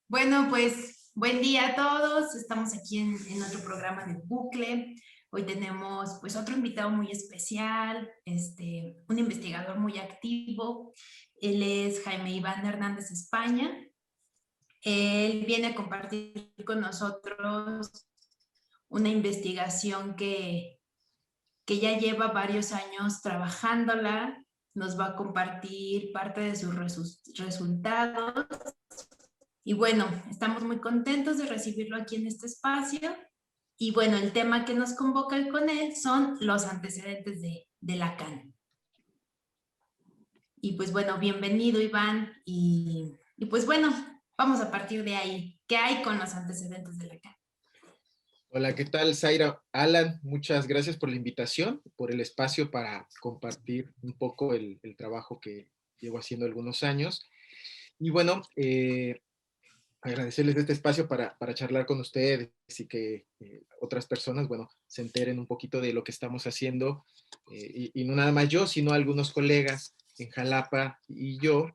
Bueno, pues buen día a todos. Estamos aquí en otro programa del Bucle. Hoy tenemos pues otro invitado muy especial, un investigador muy activo. Él es Jaime Iván Hernández España. Él viene a compartir con nosotros una investigación que ya lleva varios años trabajándola. Nos va a compartir parte de sus resultados. Y bueno, estamos muy contentos de recibirlo aquí en este espacio. Y bueno, el tema que nos convoca con él son los antecedentes de Lacan. Y pues bueno, bienvenido Iván. Y pues bueno, vamos a partir de ahí. ¿Qué hay con los antecedentes de Lacan? Hola, ¿qué tal, Zaira? Alan, muchas gracias por la invitación, por el espacio para compartir un poco el trabajo que llevo haciendo algunos años. Y bueno, agradecerles este espacio para charlar con ustedes y que otras personas, bueno, se enteren un poquito de lo que estamos haciendo. Y no nada más yo, sino algunos colegas en Jalapa y yo,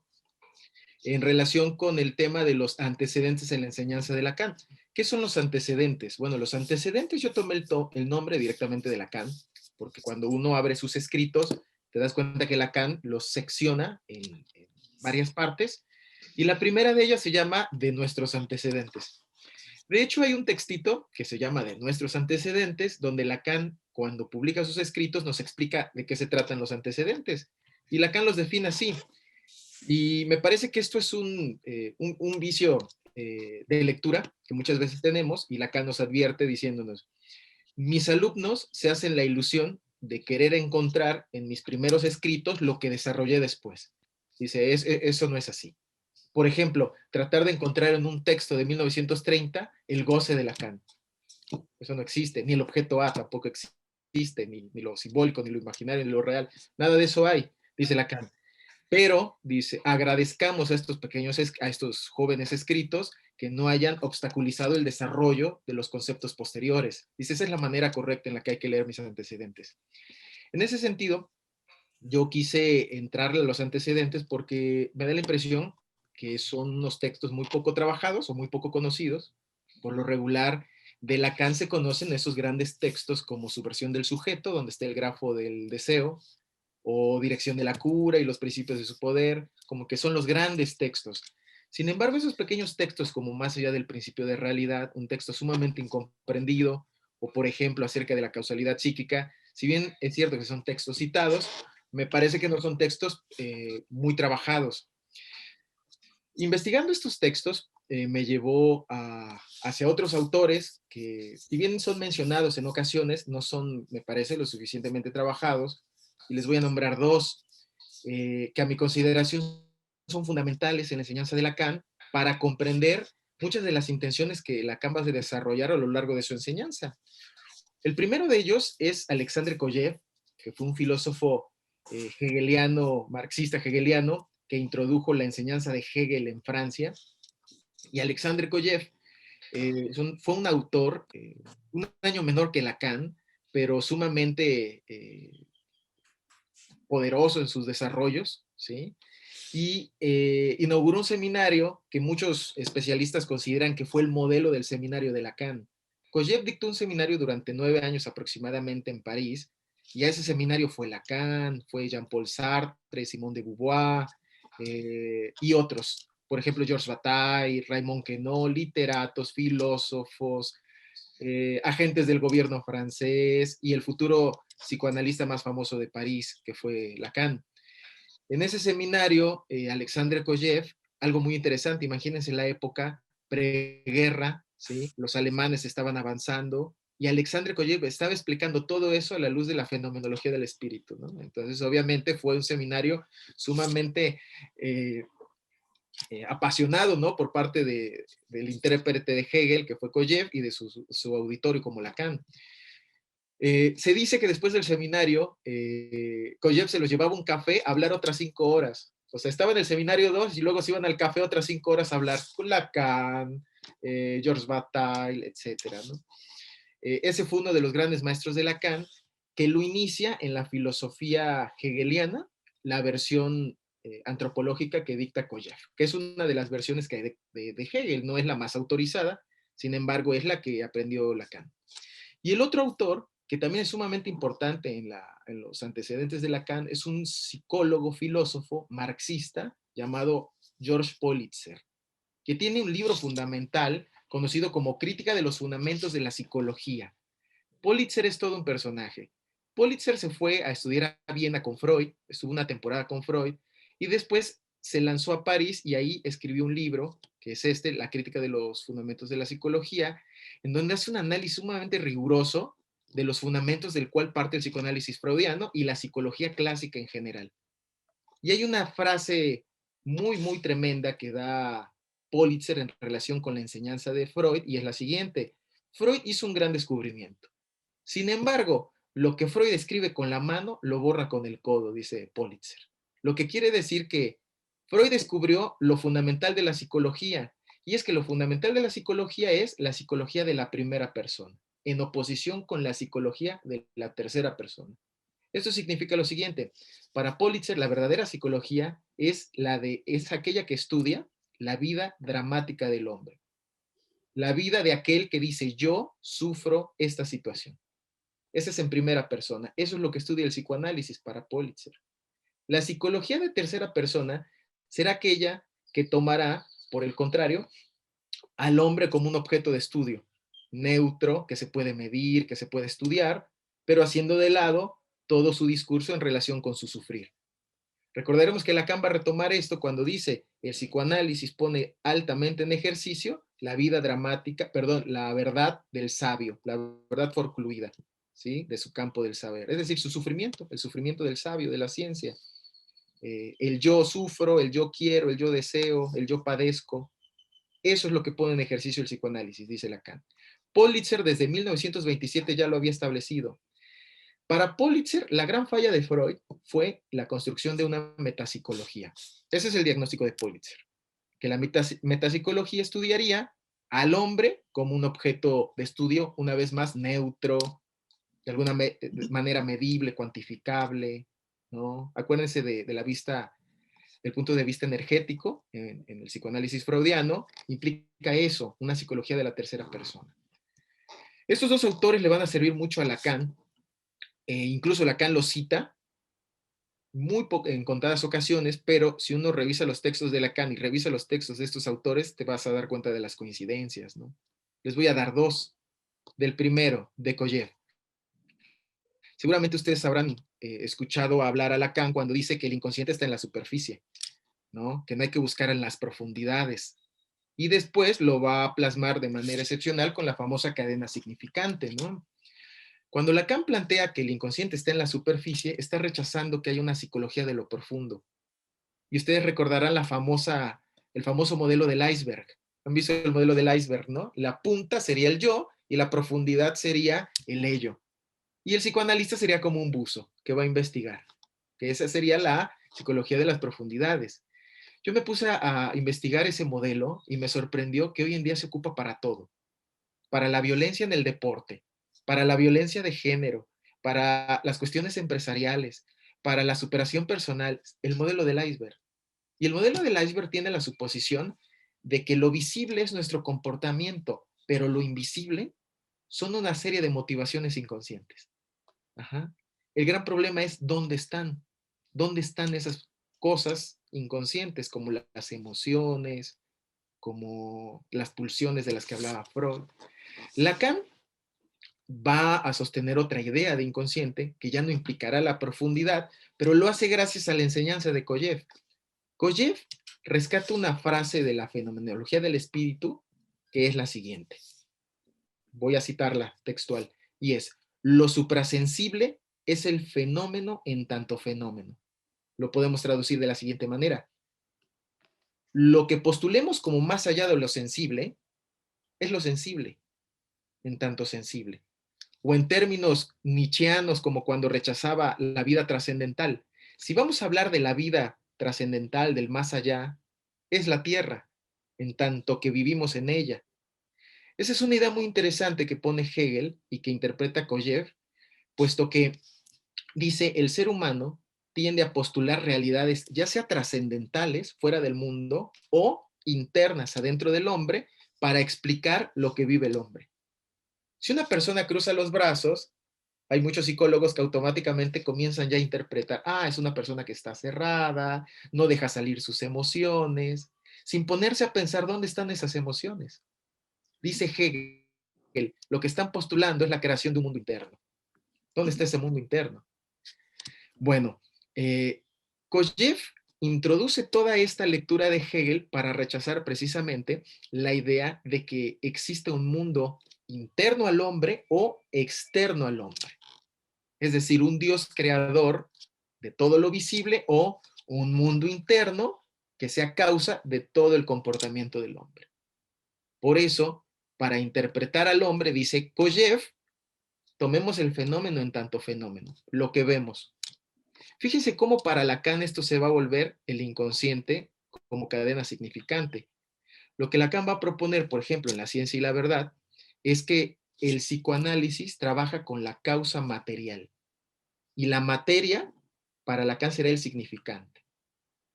en relación con el tema de los antecedentes en la enseñanza de Lacan. ¿Qué son los antecedentes? Bueno, los antecedentes yo tomé el nombre directamente de Lacan, porque cuando uno abre sus escritos, te das cuenta que Lacan los secciona en varias partes, y la primera de ellas se llama De nuestros antecedentes. De hecho, hay un textito que se llama De nuestros antecedentes, donde Lacan, cuando publica sus escritos, nos explica de qué se tratan los antecedentes. Y Lacan los define así: y me parece que esto es un vicio de lectura que muchas veces tenemos, y Lacan nos advierte diciéndonos: mis alumnos se hacen la ilusión de querer encontrar en mis primeros escritos lo que desarrollé después. Dice, eso no es así. Por ejemplo, tratar de encontrar en un texto de 1930 el goce de Lacan. Eso no existe, ni el objeto A tampoco existe, ni lo simbólico, ni lo imaginario, ni lo real. Nada de eso hay, dice Lacan. Pero, dice, agradezcamos a estos pequeños, a estos jóvenes escritos que no hayan obstaculizado el desarrollo de los conceptos posteriores. Dice, esa es la manera correcta en la que hay que leer mis antecedentes. En ese sentido, yo quise entrarle a los antecedentes porque me da la impresión que son unos textos muy poco trabajados o muy poco conocidos. Por lo regular, de Lacan se conocen esos grandes textos como su versión del sujeto, donde está el grafo del deseo, o Dirección de la cura y los principios de su poder, como que son los grandes textos. Sin embargo, esos pequeños textos, como Más allá del principio de realidad, un texto sumamente incomprendido, o por ejemplo acerca de la causalidad psíquica, si bien es cierto que son textos citados, me parece que no son textos muy trabajados. Investigando estos textos me llevó hacia otros autores que, si bien son mencionados en ocasiones, no son, me parece, lo suficientemente trabajados, y les voy a nombrar dos que a mi consideración son fundamentales en la enseñanza de Lacan para comprender muchas de las intenciones que Lacan va a desarrollar a lo largo de su enseñanza. El primero de ellos es Alexandre Kojev, que fue un filósofo hegeliano, marxista hegeliano, que introdujo la enseñanza de Hegel en Francia. Y Alexandre Kojev fue un autor un año menor que Lacan, pero sumamente poderoso en sus desarrollos, ¿sí? Y inauguró un seminario que muchos especialistas consideran que fue el modelo del seminario de Lacan. Kojev dictó un seminario durante 9 años aproximadamente en París, y a ese seminario fue Lacan, fue Jean-Paul Sartre, Simone de Beauvoir y otros. Por ejemplo, Georges Bataille, Raymond Queneau, literatos, filósofos, agentes del gobierno francés y el futuro psicoanalista más famoso de París, que fue Lacan. En ese seminario, Alexandre Kojev, algo muy interesante, imagínense la época preguerra, ¿sí? Los alemanes estaban avanzando y Alexandre Kojev estaba explicando todo eso a la luz de la fenomenología del espíritu, ¿no? Entonces, obviamente, fue un seminario sumamente apasionado, ¿no? Por parte del intérprete de Hegel, que fue Kojev, y de su auditorio como Lacan. Se dice que después del seminario, Kojev se los llevaba un café a hablar otras 5 horas. O sea, estaba en el seminario 2 y luego se iban al café otras 5 horas a hablar con Lacan, Georges Bataille, etcétera, ¿no? Ese fue uno de los grandes maestros de Lacan, que lo inicia en la filosofía hegeliana, la versión antropológica que dicta Kojev, que es una de las versiones que hay de Hegel, no es la más autorizada, sin embargo es la que aprendió Lacan. Y el otro autor, que también es sumamente importante en los antecedentes de Lacan, es un psicólogo, filósofo, marxista, llamado George Politzer, que tiene un libro fundamental conocido como Crítica de los Fundamentos de la Psicología. Politzer es todo un personaje. Politzer se fue a estudiar a Viena con Freud, estuvo una temporada con Freud, y después se lanzó a París y ahí escribió un libro, que es La Crítica de los Fundamentos de la Psicología, en donde hace un análisis sumamente riguroso de los fundamentos del cual parte el psicoanálisis freudiano y la psicología clásica en general. Y hay una frase muy, muy tremenda que da Politzer en relación con la enseñanza de Freud, y es la siguiente: Freud hizo un gran descubrimiento. Sin embargo, lo que Freud escribe con la mano lo borra con el codo, dice Politzer. Lo que quiere decir que Freud descubrió lo fundamental de la psicología, y es que lo fundamental de la psicología es la psicología de la primera persona, en oposición con la psicología de la tercera persona. Esto significa lo siguiente: para Politzer, la verdadera psicología es aquella que estudia la vida dramática del hombre, la vida de aquel que dice yo sufro esta situación. Ese es en primera persona. Eso es lo que estudia el psicoanálisis para Politzer. La psicología de tercera persona será aquella que tomará, por el contrario, al hombre como un objeto de estudio, neutro, que se puede medir, que se puede estudiar, pero haciendo de lado todo su discurso en relación con su sufrir. Recordaremos que Lacan va a retomar esto cuando dice: el psicoanálisis pone altamente en ejercicio la vida dramática, perdón, la verdad del sabio, la verdad forcluida, ¿sí? De su campo del saber, es decir, su sufrimiento, el sufrimiento del sabio, de la ciencia. El yo sufro, el yo quiero, el yo deseo, el yo padezco. Eso es lo que pone en ejercicio el psicoanálisis, dice Lacan. Politzer desde 1927 ya lo había establecido. Para Politzer, la gran falla de Freud fue la construcción de una metapsicología. Ese es el diagnóstico de Politzer, que la metapsicología estudiaría al hombre como un objeto de estudio, una vez más, neutro, de alguna manera medible, cuantificable, ¿no? Acuérdense de la vista, del punto de vista energético, en el psicoanálisis freudiano, implica eso, una psicología de la tercera persona. Estos dos autores le van a servir mucho a Lacan, incluso Lacan lo cita en contadas ocasiones, pero si uno revisa los textos de Lacan y revisa los textos de estos autores, te vas a dar cuenta de las coincidencias, ¿no? Les voy a dar dos. Del primero, de Kojev. Seguramente ustedes habrán escuchado hablar a Lacan cuando dice que el inconsciente está en la superficie, ¿no? Que no hay que buscar en las profundidades. Y después lo va a plasmar de manera excepcional con la famosa cadena significante, ¿no? Cuando Lacan plantea que el inconsciente está en la superficie, está rechazando que hay una psicología de lo profundo. Y ustedes recordarán el famoso modelo del iceberg. ¿Han visto el modelo del iceberg, no? La punta sería el yo y la profundidad sería el ello. Y el psicoanalista sería como un buzo que va a investigar, que esa sería la psicología de las profundidades. Yo me puse a investigar ese modelo y me sorprendió que hoy en día se ocupa para todo. Para la violencia en el deporte, para la violencia de género, para las cuestiones empresariales, para la superación personal, el modelo del iceberg. Y el modelo del iceberg tiene la suposición de que lo visible es nuestro comportamiento, pero lo invisible son una serie de motivaciones inconscientes. Ajá. El gran problema es dónde están esas cosas inconscientes, como las emociones, como las pulsiones de las que hablaba Freud. Lacan va a sostener otra idea de inconsciente que ya no implicará la profundidad, pero lo hace gracias a la enseñanza de Kojev. Kojev rescata una frase de la fenomenología del espíritu que es la siguiente. Voy a citarla textual, y es: lo suprasensible es el fenómeno en tanto fenómeno. Lo podemos traducir de la siguiente manera: lo que postulemos como más allá de lo sensible es lo sensible en tanto sensible. O en términos nietzscheanos, como cuando rechazaba la vida trascendental. Si vamos a hablar de la vida trascendental, del más allá, es la tierra, en tanto que vivimos en ella. Esa es una idea muy interesante que pone Hegel y que interpreta Kojev, puesto que dice: el ser humano tiende a postular realidades ya sea trascendentales, fuera del mundo, o internas adentro del hombre, para explicar lo que vive el hombre. Si una persona cruza los brazos, hay muchos psicólogos que automáticamente comienzan ya a interpretar, es una persona que está cerrada, no deja salir sus emociones, sin ponerse a pensar dónde están esas emociones. Dice Hegel, lo que están postulando es la creación de un mundo interno. ¿Dónde está ese mundo interno? Bueno, Kojève introduce toda esta lectura de Hegel para rechazar precisamente la idea de que existe un mundo interno al hombre o externo al hombre. Es decir, un Dios creador de todo lo visible o un mundo interno que sea causa de todo el comportamiento del hombre. Por eso, para interpretar al hombre, dice Kojève, tomemos el fenómeno en tanto fenómeno, lo que vemos. Fíjense cómo para Lacan esto se va a volver el inconsciente como cadena significante. Lo que Lacan va a proponer, por ejemplo, en La ciencia y la verdad, es que el psicoanálisis trabaja con la causa material. Y la materia, para Lacan, será el significante.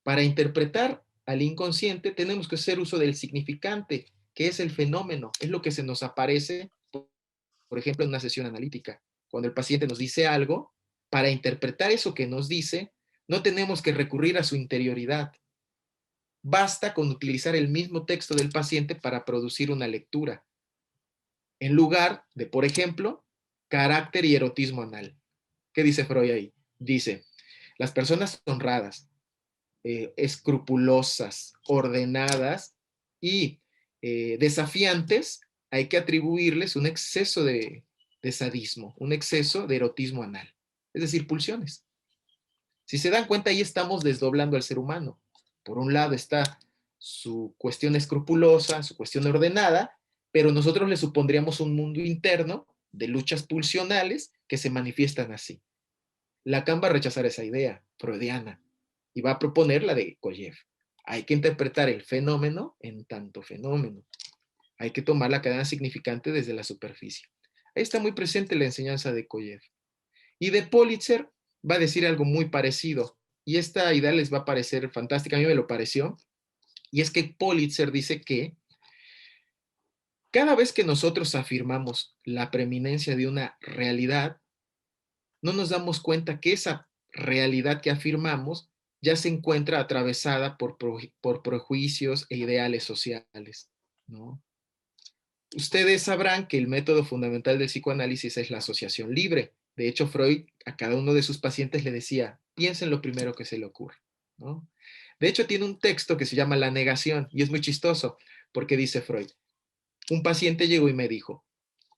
Para interpretar al inconsciente tenemos que hacer uso del significante, que es el fenómeno, es lo que se nos aparece, por ejemplo, en una sesión analítica. Cuando el paciente nos dice algo, para interpretar eso que nos dice, no tenemos que recurrir a su interioridad. Basta con utilizar el mismo texto del paciente para producir una lectura, en lugar de, por ejemplo, carácter y erotismo anal. ¿Qué dice Freud ahí? Dice, las personas honradas, escrupulosas, ordenadas y desafiantes, hay que atribuirles un exceso de sadismo, un exceso de erotismo anal, es decir, pulsiones. Si se dan cuenta, ahí estamos desdoblando al ser humano. Por un lado está su cuestión escrupulosa, su cuestión ordenada, pero nosotros le supondríamos un mundo interno de luchas pulsionales que se manifiestan así. Lacan va a rechazar esa idea freudiana y va a proponer la de Kojève. Hay que interpretar el fenómeno en tanto fenómeno. Hay que tomar la cadena significante desde la superficie. Ahí está muy presente la enseñanza de Kojève. Y de Politzer va a decir algo muy parecido. Y esta idea les va a parecer fantástica, a mí me lo pareció. Y es que Politzer dice que cada vez que nosotros afirmamos la preeminencia de una realidad, no nos damos cuenta que esa realidad que afirmamos ya se encuentra atravesada por prejuicios e ideales sociales, ¿no? Ustedes sabrán que el método fundamental del psicoanálisis es la asociación libre. De hecho, Freud a cada uno de sus pacientes le decía, piensen lo primero que se le ocurre, ¿no? De hecho, tiene un texto que se llama La negación y es muy chistoso porque dice Freud, un paciente llegó y me dijo,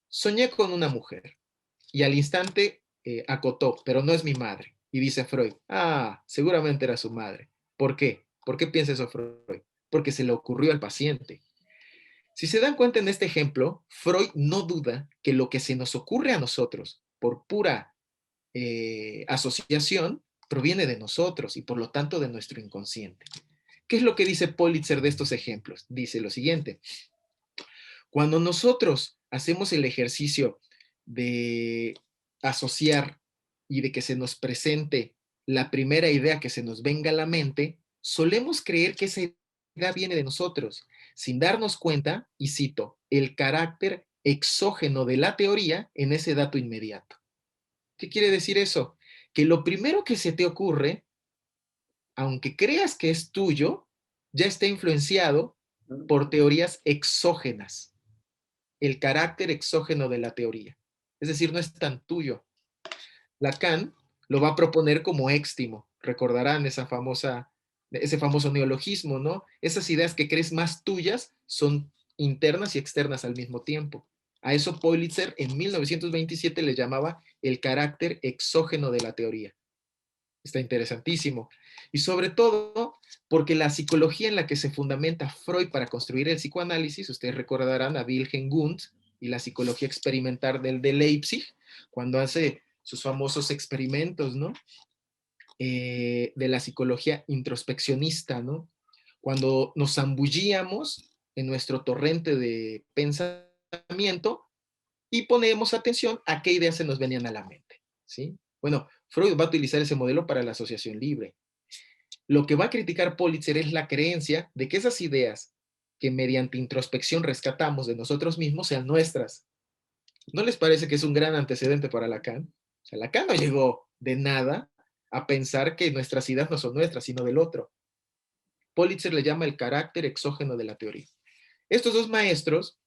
soñé con una mujer y al instante acotó, pero no es mi madre. Y dice Freud, seguramente era su madre. ¿Por qué? ¿Por qué piensa eso Freud? Porque se le ocurrió al paciente. Si se dan cuenta en este ejemplo, Freud no duda que lo que se nos ocurre a nosotros por pura asociación proviene de nosotros y por lo tanto de nuestro inconsciente. ¿Qué es lo que dice Politzer de estos ejemplos? Dice lo siguiente, cuando nosotros hacemos el ejercicio de asociar y de que se nos presente la primera idea que se nos venga a la mente, solemos creer que esa idea viene de nosotros, sin darnos cuenta, y cito, el carácter exógeno de la teoría en ese dato inmediato. ¿Qué quiere decir eso? Que lo primero que se te ocurre, aunque creas que es tuyo, ya está influenciado por teorías exógenas, el carácter exógeno de la teoría. Es decir, no es tan tuyo. Lacan lo va a proponer como éxtimo. Recordarán ese famoso neologismo, ¿no? Esas ideas que crees más tuyas son internas y externas al mismo tiempo. A eso Politzer en 1927 le llamaba el carácter exógeno de la teoría. Está interesantísimo. Y sobre todo porque la psicología en la que se fundamenta Freud para construir el psicoanálisis, ustedes recordarán a Wilhelm Wundt y la psicología experimental de Leipzig, cuando hace sus famosos experimentos, ¿no? De la psicología introspeccionista, ¿no? Cuando nos zambullíamos en nuestro torrente de pensamiento y ponemos atención a qué ideas se nos venían a la mente, ¿sí? Bueno, Freud va a utilizar ese modelo para la asociación libre. Lo que va a criticar Pulitzer es la creencia de que esas ideas que mediante introspección rescatamos de nosotros mismos sean nuestras. ¿No les parece que es un gran antecedente para Lacan? O sea, Lacan no llegó de nada a pensar que nuestras ideas no son nuestras, sino del otro. Pulitzer le llama el carácter exógeno de la teoría. Estos dos maestros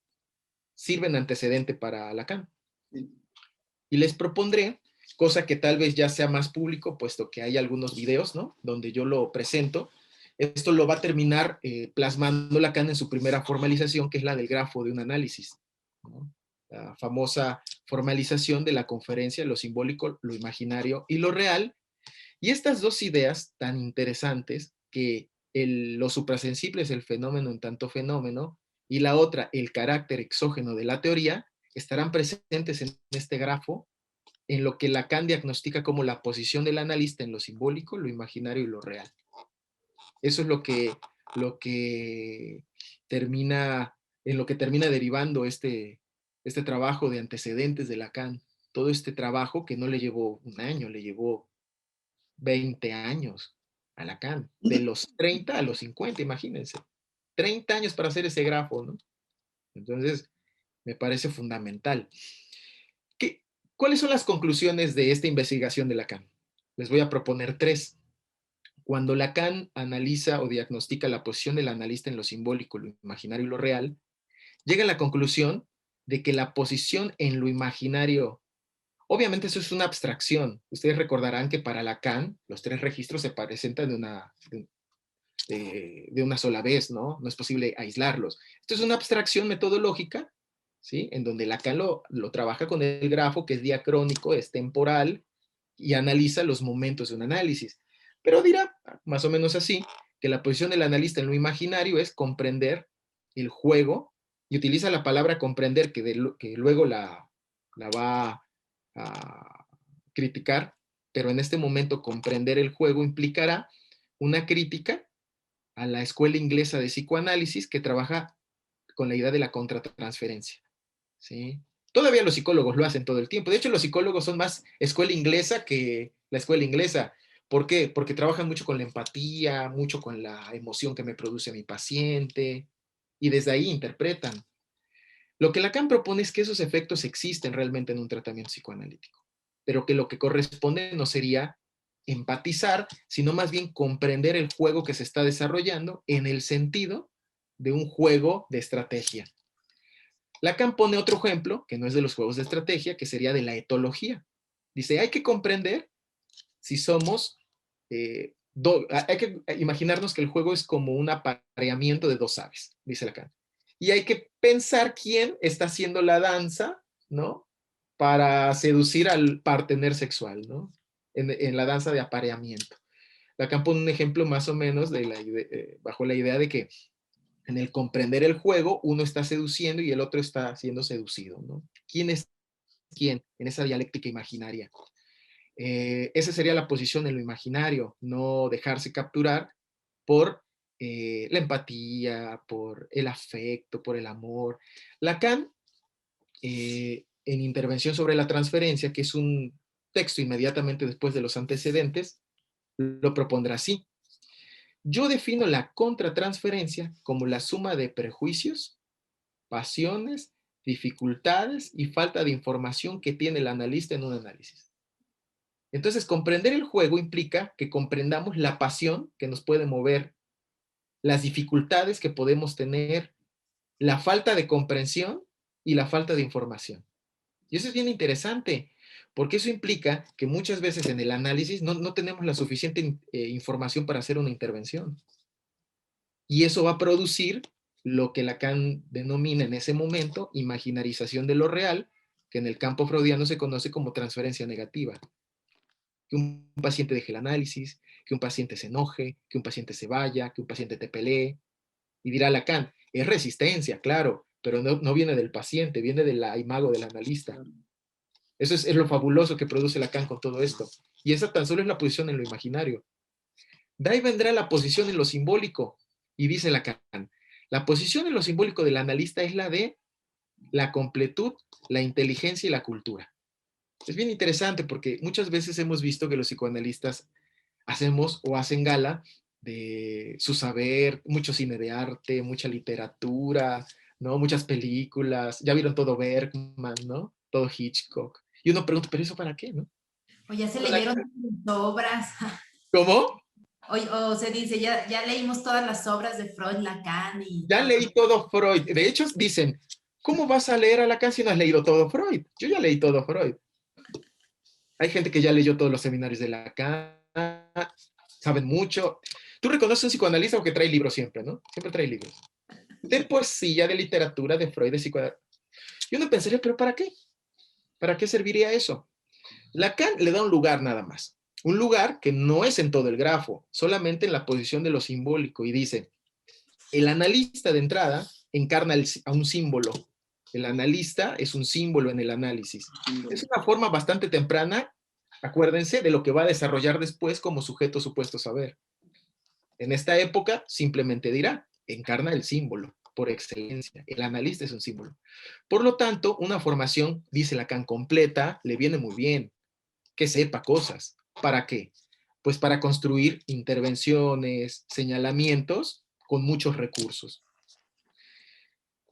sirven de antecedente para Lacan. Y les propondré, cosa que tal vez ya sea más público, puesto que hay algunos videos, ¿no?, donde yo lo presento. Esto lo va a terminar plasmando Lacan en su primera formalización, que es la del grafo de un análisis, ¿no? La famosa formalización de la conferencia, lo simbólico, lo imaginario y lo real. Y estas dos ideas tan interesantes, que lo suprasensible es el fenómeno en tanto fenómeno, y la otra, el carácter exógeno de la teoría, estarán presentes en este grafo, en lo que Lacan diagnostica como la posición del analista en lo simbólico, lo imaginario y lo real. Eso es lo que termina, en lo que termina derivando este trabajo de antecedentes de Lacan. Todo este trabajo que no le llevó un año, le llevó 20 años a Lacan, de los 30 a los 50, imagínense. 30 años para hacer ese grafo, ¿no? Entonces, me parece fundamental. ¿Cuáles son las conclusiones de esta investigación de Lacan? Les voy a proponer 3. Cuando Lacan analiza o diagnostica la posición del analista en lo simbólico, lo imaginario y lo real, llega a la conclusión de que la posición en lo imaginario, obviamente eso es una abstracción. Ustedes recordarán que para Lacan los 3 registros se presentan de una sola vez, ¿no? No es posible aislarlos. Esto es una abstracción metodológica, ¿sí?, en donde Lacan lo trabaja con el grafo, que es diacrónico, es temporal, y analiza los momentos de un análisis. Pero dirá, más o menos así, que la posición del analista en lo imaginario es comprender el juego, y utiliza la palabra comprender, que luego la va a criticar, pero en este momento comprender el juego implicará una crítica a la escuela inglesa de psicoanálisis, que trabaja con la idea de la contratransferencia, ¿sí? Todavía los psicólogos lo hacen todo el tiempo. De hecho, los psicólogos son más escuela inglesa que la escuela inglesa. ¿Por qué? Porque trabajan mucho con la empatía, mucho con la emoción que me produce mi paciente, y desde ahí interpretan. Lo que Lacan propone es que esos efectos existen realmente en un tratamiento psicoanalítico, pero que lo que corresponde no sería empatizar, sino más bien comprender el juego que se está desarrollando en el sentido de un juego de estrategia. Lacan pone otro ejemplo, que no es de los juegos de estrategia, que sería de la etología. Dice, hay que comprender si somos, hay que imaginarnos que el juego es como un apareamiento de 2 aves, dice Lacan. Y hay que pensar quién está haciendo la danza, ¿no?, para seducir al partener sexual, ¿no?, en la danza de apareamiento. Lacan pone un ejemplo más o menos bajo la idea de que en el comprender el juego, uno está seduciendo y el otro está siendo seducido, ¿no? ¿Quién es quién en esa dialéctica imaginaria? Esa sería la posición en lo imaginario, no dejarse capturar por la empatía, por el afecto, por el amor. Lacan, en Intervención sobre la transferencia, que es un texto inmediatamente después de los antecedentes, lo propondrá así. Yo defino la contratransferencia como la suma de prejuicios, pasiones, dificultades y falta de información que tiene el analista en un análisis. Entonces, comprender el juego implica que comprendamos la pasión que nos puede mover, las dificultades que podemos tener, la falta de comprensión y la falta de información. Y eso es bien interesante, porque eso implica que muchas veces en el análisis no tenemos la suficiente información para hacer una intervención. Y eso va a producir lo que Lacan denomina en ese momento imaginarización de lo real, que en el campo freudiano se conoce como transferencia negativa. Que un paciente deje el análisis, que un paciente se enoje, que un paciente se vaya, que un paciente te pelee. Y dirá Lacan, es resistencia, claro, pero no viene del paciente, viene de la imago del analista. Eso es lo fabuloso que produce Lacan con todo esto. Y esa tan solo es la posición en lo imaginario. De ahí vendrá la posición en lo simbólico. Y dice Lacan, la posición en lo simbólico del analista es la de la completud, la inteligencia y la cultura. Es bien interesante porque muchas veces hemos visto que los psicoanalistas hacemos o hacen gala de su saber, mucho cine de arte, mucha literatura, ¿no? Muchas películas, ya vieron todo Bergman, ¿no? Todo Hitchcock. Y uno pregunta, ¿pero eso para qué, no? O ya se leyeron sus obras. ¿Cómo? O se dice, ya leímos todas las obras de Freud, Lacan y Ya todo. leí todo Freud. De hecho, dicen, ¿cómo vas a leer a Lacan si no has leído todo Freud? Yo ya leí todo Freud. Hay gente que ya leyó todos los seminarios de Lacan, saben mucho. Tú reconoces un psicoanalista porque trae libros siempre, ¿no? Siempre trae libros. De poesía, de literatura, de Freud, de psicoanalista. Y uno pensaría, ¿pero para qué? ¿Para qué serviría eso? Lacan le da un lugar nada más. Un lugar que no es en todo el grafo, solamente en la posición de lo simbólico. Y dice, el analista de entrada encarna a un símbolo. El analista es un símbolo en el análisis. Es una forma bastante temprana, acuérdense, de lo que va a desarrollar después como sujeto supuesto saber. En esta época simplemente dirá, encarna el símbolo por excelencia. El analista es un símbolo. Por lo tanto, una formación, dice Lacan, completa, le viene muy bien, que sepa cosas. ¿Para qué? Pues para construir intervenciones, señalamientos con muchos recursos.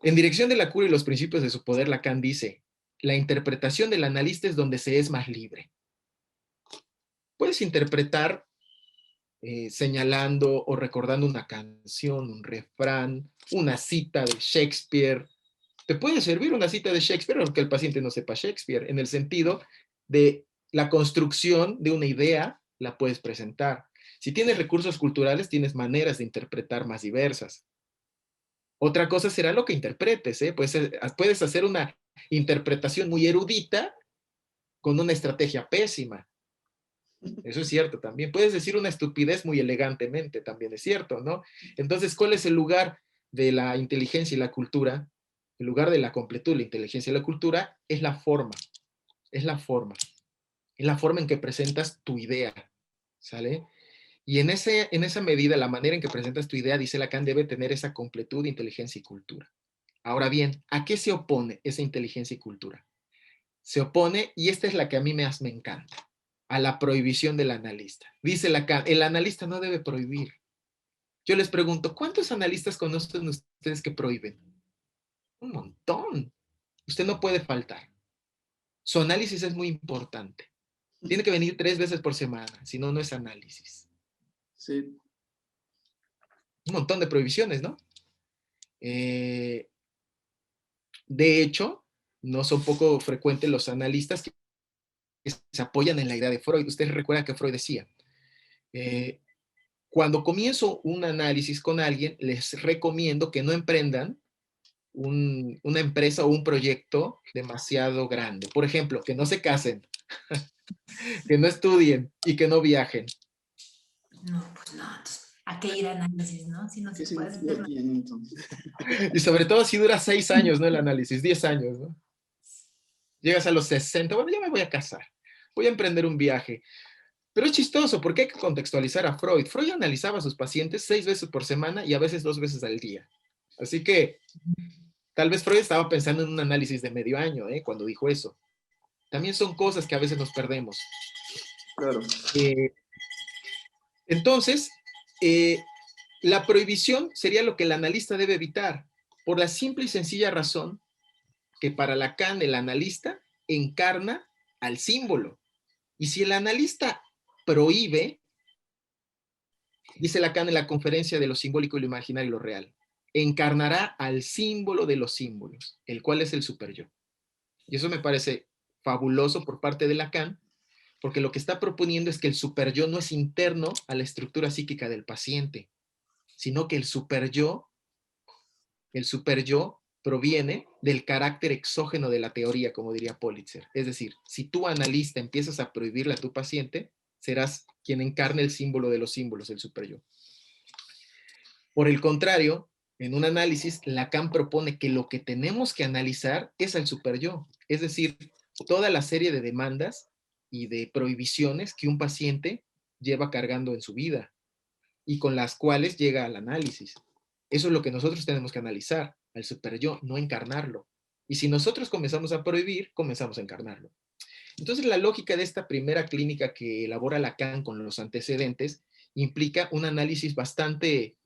En dirección de la cura y los principios de su poder, Lacan dice, la interpretación del analista es donde se es más libre. Puedes interpretar señalando o recordando una canción, un refrán, una cita de Shakespeare. Te puede servir una cita de Shakespeare aunque el paciente no sepa Shakespeare, en el sentido de la construcción de una idea, la puedes presentar. Si tienes recursos culturales, tienes maneras de interpretar más diversas. Otra cosa será lo que interpretes, ¿eh? Puedes hacer una interpretación muy erudita con una estrategia pésima. Eso es cierto también. Puedes decir una estupidez muy elegantemente, también es cierto, ¿no? Entonces, ¿cuál es el lugar de la inteligencia y la cultura? El lugar de la completud, la inteligencia y la cultura es la forma. Es la forma. Es la forma en que presentas tu idea, ¿sale? Y en esa medida, la manera en que presentas tu idea, dice Lacan, debe tener esa completud, inteligencia y cultura. Ahora bien, ¿a qué se opone esa inteligencia y cultura? Se opone, y esta es la que a mí más me encanta, a la prohibición del analista. Dice Lacan, el analista no debe prohibir. Yo les pregunto, ¿cuántos analistas conocen ustedes que prohíben? Un montón. Usted no puede faltar. Su análisis es muy importante. Tiene que venir 3 veces por semana, si no, no es análisis. Sí. Un montón de prohibiciones, ¿no? De hecho, no son poco frecuentes los analistas que se apoyan en la idea de Freud. Ustedes recuerdan que Freud decía, cuando comienzo un análisis con alguien, les recomiendo que no emprendan una empresa o un proyecto demasiado grande. Por ejemplo, que no se casen, que no estudien y que no viajen. No, pues no. ¿A qué ir a análisis, no? Si no ¿Qué se puede hacer sentido nada. tiene entonces? Y sobre todo si dura 6 años, ¿no? El análisis, 10 años, ¿no? Llegas a los 60, bueno, ya me voy a casar, voy a emprender un viaje. Pero es chistoso porque hay que contextualizar a Freud. Freud analizaba a sus pacientes 6 veces por semana y a veces 2 veces al día. Así que tal vez Freud estaba pensando en un análisis de medio año, cuando dijo eso. También son cosas que a veces nos perdemos. Claro. Entonces, la prohibición sería lo que el analista debe evitar, por la simple y sencilla razón que para Lacan el analista encarna al símbolo. Y si el analista prohíbe, dice Lacan en la conferencia de lo simbólico y lo imaginario y lo real, encarnará al símbolo de los símbolos, el cual es el superyo. Y eso me parece fabuloso por parte de Lacan, porque lo que está proponiendo es que el superyo no es interno a la estructura psíquica del paciente, sino que el superyo proviene del carácter exógeno de la teoría, como diría Politzer. Es decir, si tú analista empiezas a prohibirle a tu paciente, serás quien encarne el símbolo de los símbolos, el superyo. Por el contrario, en un análisis, Lacan propone que lo que tenemos que analizar es al superyo, es decir, toda la serie de demandas y de prohibiciones que un paciente lleva cargando en su vida y con las cuales llega al análisis. Eso es lo que nosotros tenemos que analizar, al superyo, no encarnarlo. Y si nosotros comenzamos a prohibir, comenzamos a encarnarlo. Entonces, la lógica de esta primera clínica que elabora Lacan con los antecedentes implica un análisis bastante,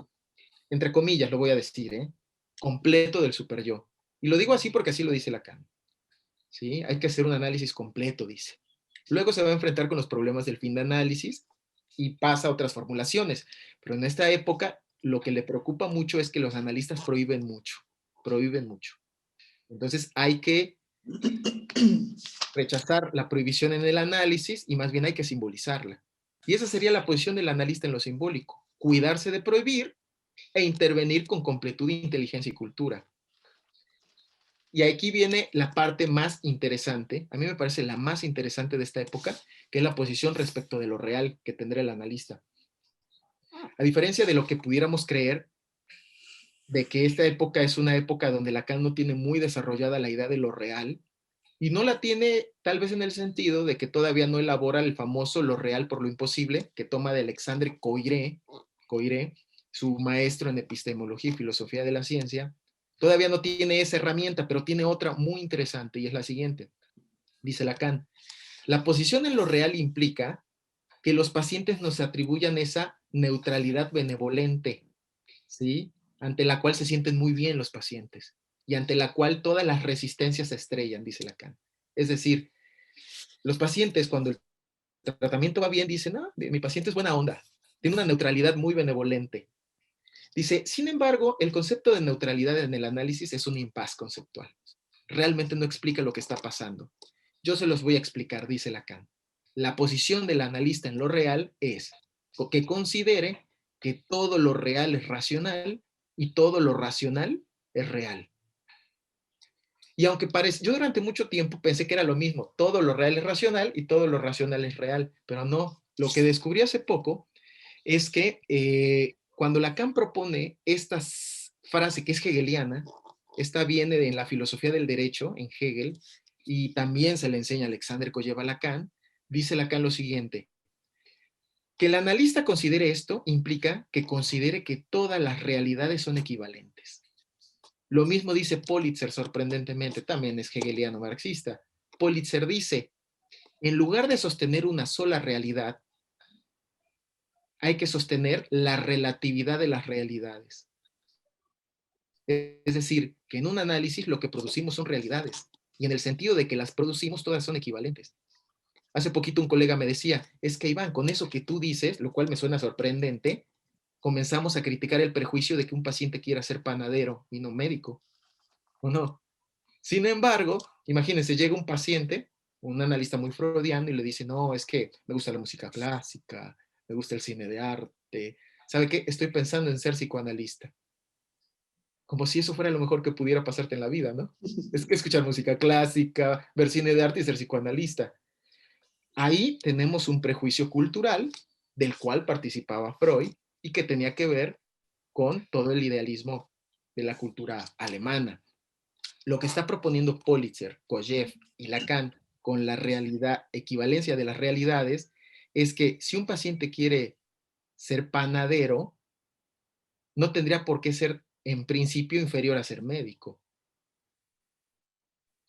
entre comillas, lo voy a decir, completo del superyo. Y lo digo así porque así lo dice Lacan. ¿Sí? Hay que hacer un análisis completo, dice. Luego se va a enfrentar con los problemas del fin de análisis y pasa a otras formulaciones. Pero en esta época, lo que le preocupa mucho es que los analistas prohíben mucho. Prohíben mucho. Entonces, hay que rechazar la prohibición en el análisis y más bien hay que simbolizarla. Y esa sería la posición del analista en lo simbólico. Cuidarse de prohibir e intervenir con completud, inteligencia y cultura. Y aquí viene la parte más interesante, a mí me parece la más interesante de esta época, que es la posición respecto de lo real que tendrá el analista. A diferencia de lo que pudiéramos creer, de que esta época es una época donde Lacan no tiene muy desarrollada la idea de lo real, y no la tiene tal vez en el sentido de que todavía no elabora el famoso lo real por lo imposible, que toma de Alexandre Coiré, su maestro en epistemología y filosofía de la ciencia. Todavía no tiene esa herramienta, pero tiene otra muy interesante y es la siguiente. Dice Lacan, la posición en lo real implica que los pacientes nos atribuyan esa neutralidad benevolente, ¿sí? Ante la cual se sienten muy bien los pacientes y ante la cual todas las resistencias se estrellan, dice Lacan. Es decir, los pacientes cuando el tratamiento va bien dicen, no, mi paciente es buena onda, tiene una neutralidad muy benevolente. Dice, sin embargo, el concepto de neutralidad en el análisis es un impas conceptual. Realmente no explica lo que está pasando. Yo se los voy a explicar, dice Lacan. La posición del analista en lo real es que considere que todo lo real es racional y todo lo racional es real. Y aunque parece, yo durante mucho tiempo pensé que era lo mismo, todo lo real es racional y todo lo racional es real, pero no. Lo que descubrí hace poco es que cuando Lacan propone esta frase que es hegeliana, esta viene de la filosofía del derecho en Hegel y también se le enseña a Alexander Koyeva Lacan, dice Lacan lo siguiente, que el analista considere esto implica que considere que todas las realidades son equivalentes. Lo mismo dice Politzer sorprendentemente, también es hegeliano marxista. Politzer dice, en lugar de sostener una sola realidad, hay que sostener la relatividad de las realidades. Es decir, que en un análisis lo que producimos son realidades, y en el sentido de que las producimos todas son equivalentes. Hace poquito un colega me decía, es que Iván, con eso que tú dices, lo cual me suena sorprendente, comenzamos a criticar el prejuicio de que un paciente quiera ser panadero y no médico, ¿o no? Sin embargo, imagínense, llega un paciente, un analista muy freudiano, y le dice, no, es que me gusta la música clásica, me gusta el cine de arte, ¿sabe qué? Estoy pensando en ser psicoanalista. Como si eso fuera lo mejor que pudiera pasarte en la vida, ¿no? Es que escuchar música clásica, ver cine de arte y ser psicoanalista. Ahí tenemos un prejuicio cultural del cual participaba Freud y que tenía que ver con todo el idealismo de la cultura alemana. Lo que está proponiendo Politzer, Kojev y Lacan con la realidad, equivalencia de las realidades, es que si un paciente quiere ser panadero, no tendría por qué ser en principio inferior a ser médico.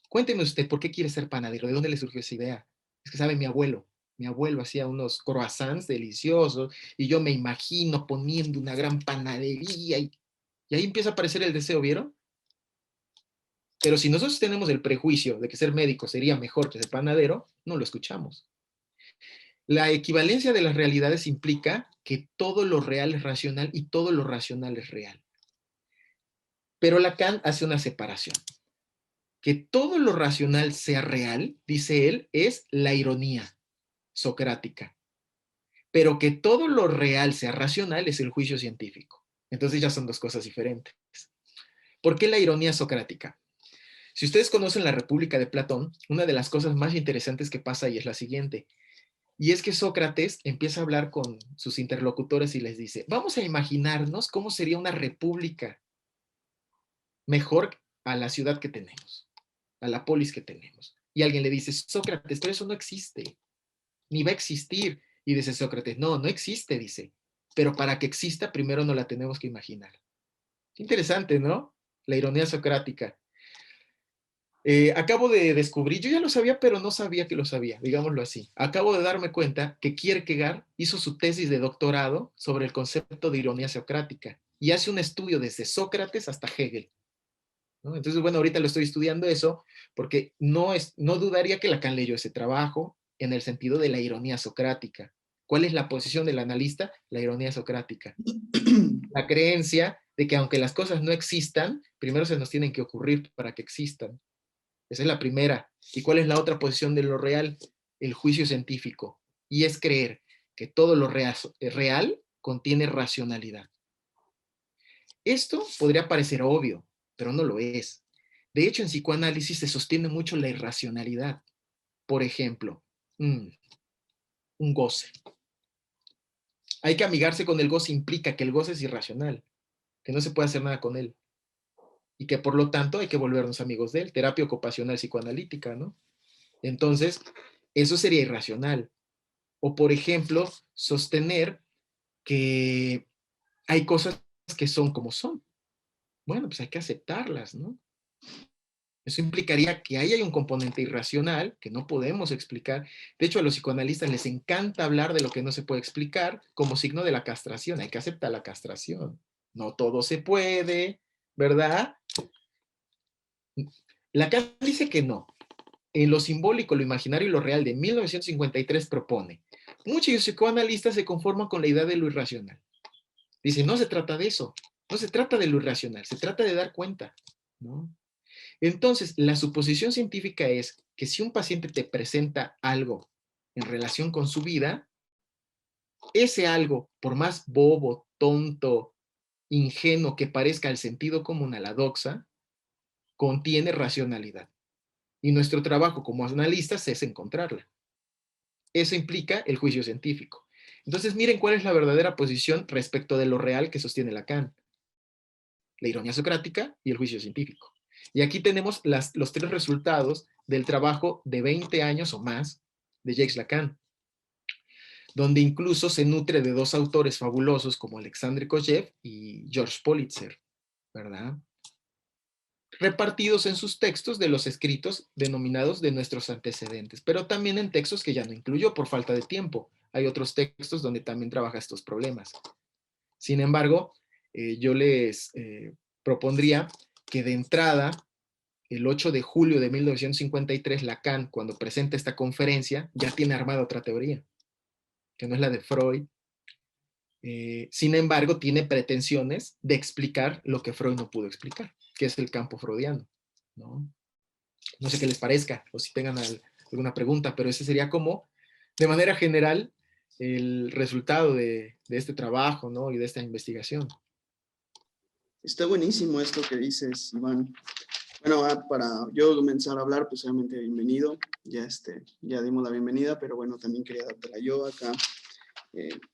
Cuénteme usted, ¿por qué quiere ser panadero? ¿De dónde le surgió esa idea? Es que sabe, mi abuelo hacía unos croissants deliciosos y yo me imagino poniendo una gran panadería y ahí empieza a aparecer el deseo, ¿vieron? Pero si nosotros tenemos el prejuicio de que ser médico sería mejor que ser panadero, no lo escuchamos. La equivalencia de las realidades implica que todo lo real es racional y todo lo racional es real. Pero Lacan hace una separación. Que todo lo racional sea real, dice él, es la ironía socrática. Pero que todo lo real sea racional es el juicio científico. Entonces ya son dos cosas diferentes. ¿Por qué la ironía socrática? Si ustedes conocen la República de Platón, una de las cosas más interesantes que pasa ahí es la siguiente. Y es que Sócrates empieza a hablar con sus interlocutores y les dice, vamos a imaginarnos cómo sería una república mejor a la ciudad que tenemos, a la polis que tenemos. Y alguien le dice, Sócrates, pero eso no existe, ni va a existir. Y dice Sócrates, no, no existe, dice, pero para que exista primero no la tenemos que imaginar. Interesante, ¿no? La ironía socrática. Acabo de descubrir, yo ya lo sabía, pero no sabía que lo sabía, digámoslo así. Acabo de darme cuenta que Kierkegaard hizo su tesis de doctorado sobre el concepto de ironía socrática y hace un estudio desde Sócrates hasta Hegel, ¿no? Entonces, bueno, ahorita lo estoy estudiando eso porque no dudaría que Lacan leyó ese trabajo en el sentido de la ironía socrática. ¿Cuál es la posición del analista? La ironía socrática. La creencia de que aunque las cosas no existan, primero se nos tienen que ocurrir para que existan. Esa es la primera. ¿Y cuál es la otra posición de lo real? El juicio científico. Y es creer que todo lo real contiene racionalidad. Esto podría parecer obvio, pero no lo es. De hecho, en psicoanálisis se sostiene mucho la irracionalidad. Por ejemplo, un goce. Hay que amigarse con el goce implica que el goce es irracional, que no se puede hacer nada con él. Y que por lo tanto hay que volvernos amigos de él. Terapia ocupacional psicoanalítica, ¿no? Entonces, eso sería irracional. O, por ejemplo, sostener que hay cosas que son como son. Bueno, pues hay que aceptarlas, ¿no? Eso implicaría que ahí hay un componente irracional que no podemos explicar. De hecho, a los psicoanalistas les encanta hablar de lo que no se puede explicar como signo de la castración. Hay que aceptar la castración. No todo se puede, ¿verdad? Lacan dice que no. En Lo simbólico, lo imaginario y lo real de 1953 propone: muchos psicoanalistas se conforman con la idea de lo irracional. Dice, no se trata de eso, no se trata de lo irracional, se trata de dar cuenta, ¿no? Entonces, la suposición científica es que si un paciente te presenta algo en relación con su vida, ese algo, por más bobo, tonto, ingenuo que parezca al sentido común, a la doxa, contiene racionalidad. Y nuestro trabajo como analistas es encontrarla. Eso implica el juicio científico. Entonces, miren cuál es la verdadera posición respecto de lo real que sostiene Lacan: la ironía socrática y el juicio científico. Y aquí tenemos los tres resultados del trabajo de 20 años o más de Jacques Lacan, donde incluso se nutre de dos autores fabulosos como Alexandre Kojève y Georges Politzer, ¿verdad? Repartidos en sus textos de los escritos denominados de nuestros antecedentes, pero también en textos que ya no incluyó por falta de tiempo. Hay otros textos donde también trabaja estos problemas. Sin embargo, yo les propondría que de entrada, el 8 de julio de 1953, Lacan, cuando presenta esta conferencia, ya tiene armada otra teoría, que no es la de Freud. Sin embargo, tiene pretensiones de explicar lo que Freud no pudo explicar, que es el campo freudiano, ¿no? No sé qué les parezca, o si tengan alguna pregunta, pero ese sería como, de manera general, el resultado de este trabajo, ¿no? Y de esta investigación. Está buenísimo esto que dices, Iván. Bueno, para yo comenzar a hablar, pues obviamente bienvenido. Ya dimos la bienvenida, pero bueno, también quería dártela yo acá,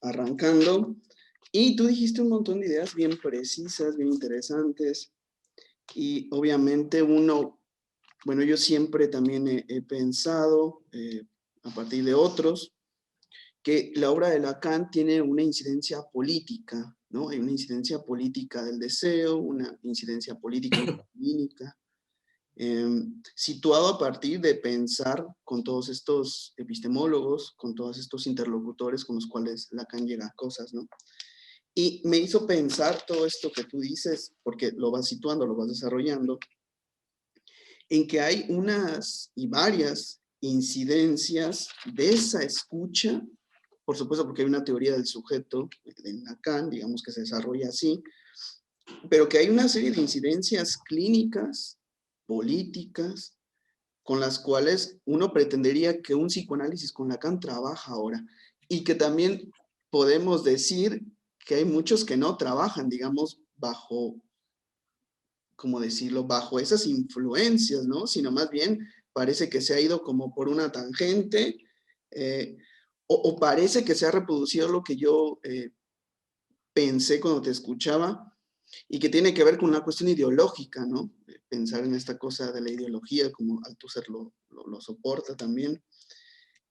arrancando. Y tú dijiste un montón de ideas bien precisas, bien interesantes. Y obviamente bueno, yo siempre también he pensado, a partir de otros, que la obra de Lacan tiene una incidencia política, ¿no? Hay una incidencia política del deseo, una incidencia política clínica, situado a partir de pensar con todos estos epistemólogos, con todos estos interlocutores con los cuales Lacan llega a cosas, ¿no? Y me hizo pensar todo esto que tú dices, porque lo vas situando, lo vas desarrollando, en que hay unas y varias incidencias de esa escucha, por supuesto porque hay una teoría del sujeto en Lacan, digamos que se desarrolla así, pero que hay una serie de incidencias clínicas, políticas, con las cuales uno pretendería que un psicoanálisis con Lacan trabaja ahora, y que también podemos decir que hay muchos que no trabajan, digamos, bajo, ¿cómo decirlo?, bajo esas influencias, ¿no? Sino más bien parece que se ha ido como por una tangente, o parece que se ha reproducido lo que yo pensé cuando te escuchaba, y que tiene que ver con una cuestión ideológica, ¿no? Pensar en esta cosa de la ideología, como Althusser lo soporta también,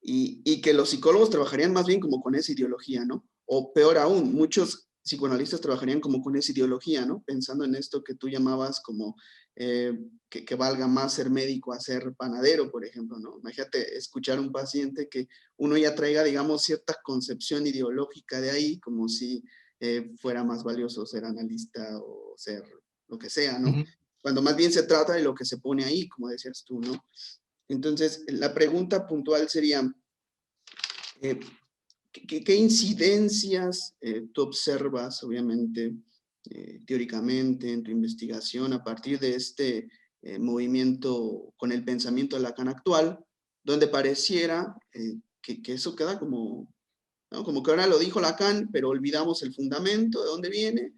y que los psicólogos trabajarían más bien como con esa ideología, ¿no? O peor aún, muchos psicoanalistas trabajarían como con esa ideología, ¿no? Pensando en esto que tú llamabas como que valga más ser médico a ser panadero, por ejemplo, ¿no? Imagínate escuchar a un paciente que uno ya traiga, digamos, cierta concepción ideológica de ahí, como si fuera más valioso ser analista o ser lo que sea, ¿no? Ujú. Cuando más bien se trata de lo que se pone ahí, como decías tú, ¿no? Entonces, la pregunta puntual sería, eh, ¿qué incidencias tú observas, obviamente, teóricamente, en tu investigación a partir de este movimiento con el pensamiento de Lacan actual, donde pareciera que eso queda como, ¿no? Como que ahora lo dijo Lacan, pero olvidamos el fundamento, de dónde viene,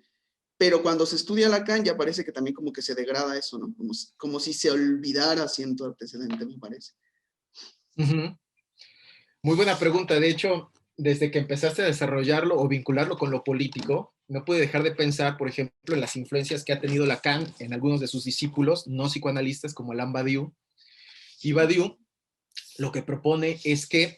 pero cuando se estudia Lacan ya parece que también como que se degrada eso, ¿no? Como si se olvidara cierto antecedente, me parece. Ujú. Muy buena pregunta. De hecho, desde que empezaste a desarrollarlo o vincularlo con lo político, no pude dejar de pensar, por ejemplo, en las influencias que ha tenido Lacan en algunos de sus discípulos no psicoanalistas como Alain Badiou. Y Badiou lo que propone es que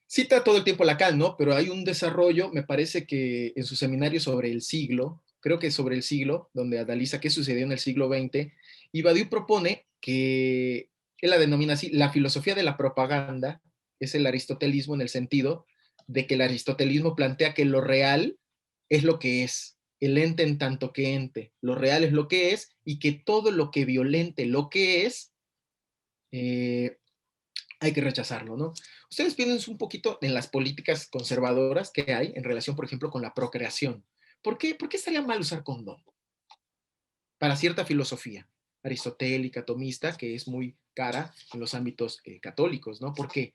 cita todo el tiempo Lacan, ¿no? Pero hay un desarrollo, me parece que en su seminario sobre el siglo, creo que sobre el siglo, donde analiza qué sucedió en el siglo XX, y Badiou propone que él la denomina así, la filosofía de la propaganda, es el aristotelismo en el sentido de que el aristotelismo plantea que lo real es lo que es, el ente en tanto que ente, lo real es lo que es, y que todo lo que violente lo que es, eh, hay que rechazarlo, ¿no? Ustedes piensen un poquito en las políticas conservadoras que hay en relación, por ejemplo, con la procreación. ¿Por qué estaría mal usar condón? Para cierta filosofía aristotélica, tomista, que es muy cara en los ámbitos católicos, ¿no? ¿Por qué?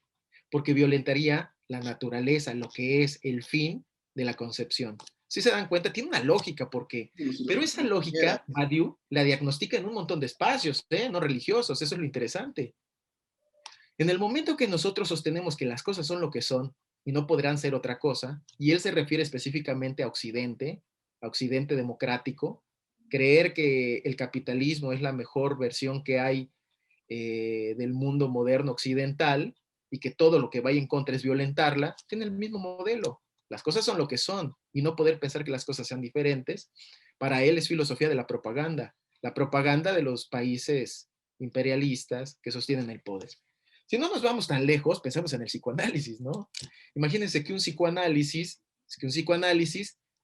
Porque violentaría la naturaleza, lo que es el fin de la concepción. Si se dan cuenta, tiene una lógica, porque, Como si pero lo esa permitiera. lógica, Badiou la diagnostica en un montón de espacios, no religiosos, eso es lo interesante. En el momento que nosotros sostenemos que las cosas son lo que son y no podrán ser otra cosa, y él se refiere específicamente a Occidente democrático, creer que el capitalismo es la mejor versión que hay del mundo moderno occidental y que todo lo que vaya en contra es violentarla, tiene el mismo modelo. Las cosas son lo que son y no poder pensar que las cosas sean diferentes, para él es filosofía de la propaganda de los países imperialistas que sostienen el poder. Si no nos vamos tan lejos, pensamos en el psicoanálisis, ¿no? Imagínense que un psicoanálisis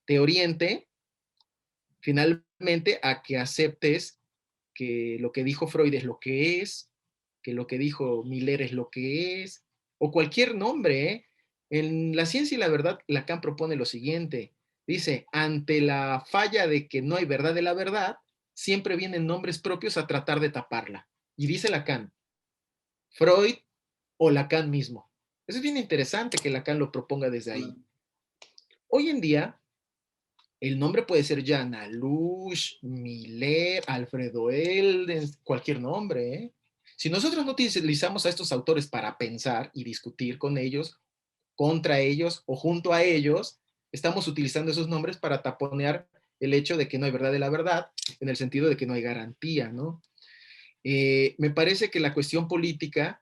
te oriente finalmente a que aceptes que lo que dijo Freud es lo que lo que dijo Miller es lo que es, o cualquier nombre, ¿eh? En La ciencia y la verdad, Lacan propone lo siguiente. Dice, ante la falla de que no hay verdad de la verdad, siempre vienen nombres propios a tratar de taparla. Y dice Lacan, Freud o Lacan mismo. Eso es bien interesante que Lacan lo proponga desde ahí. Hoy en día, el nombre puede ser Jan Alush, Miller, Alfredo Elden, cualquier nombre, ¿eh? Si nosotros no utilizamos a estos autores para pensar y discutir con ellos, contra ellos o junto a ellos, estamos utilizando esos nombres para taponear el hecho de que no hay verdad de la verdad, en el sentido de que no hay garantía, ¿no? Me parece que la cuestión política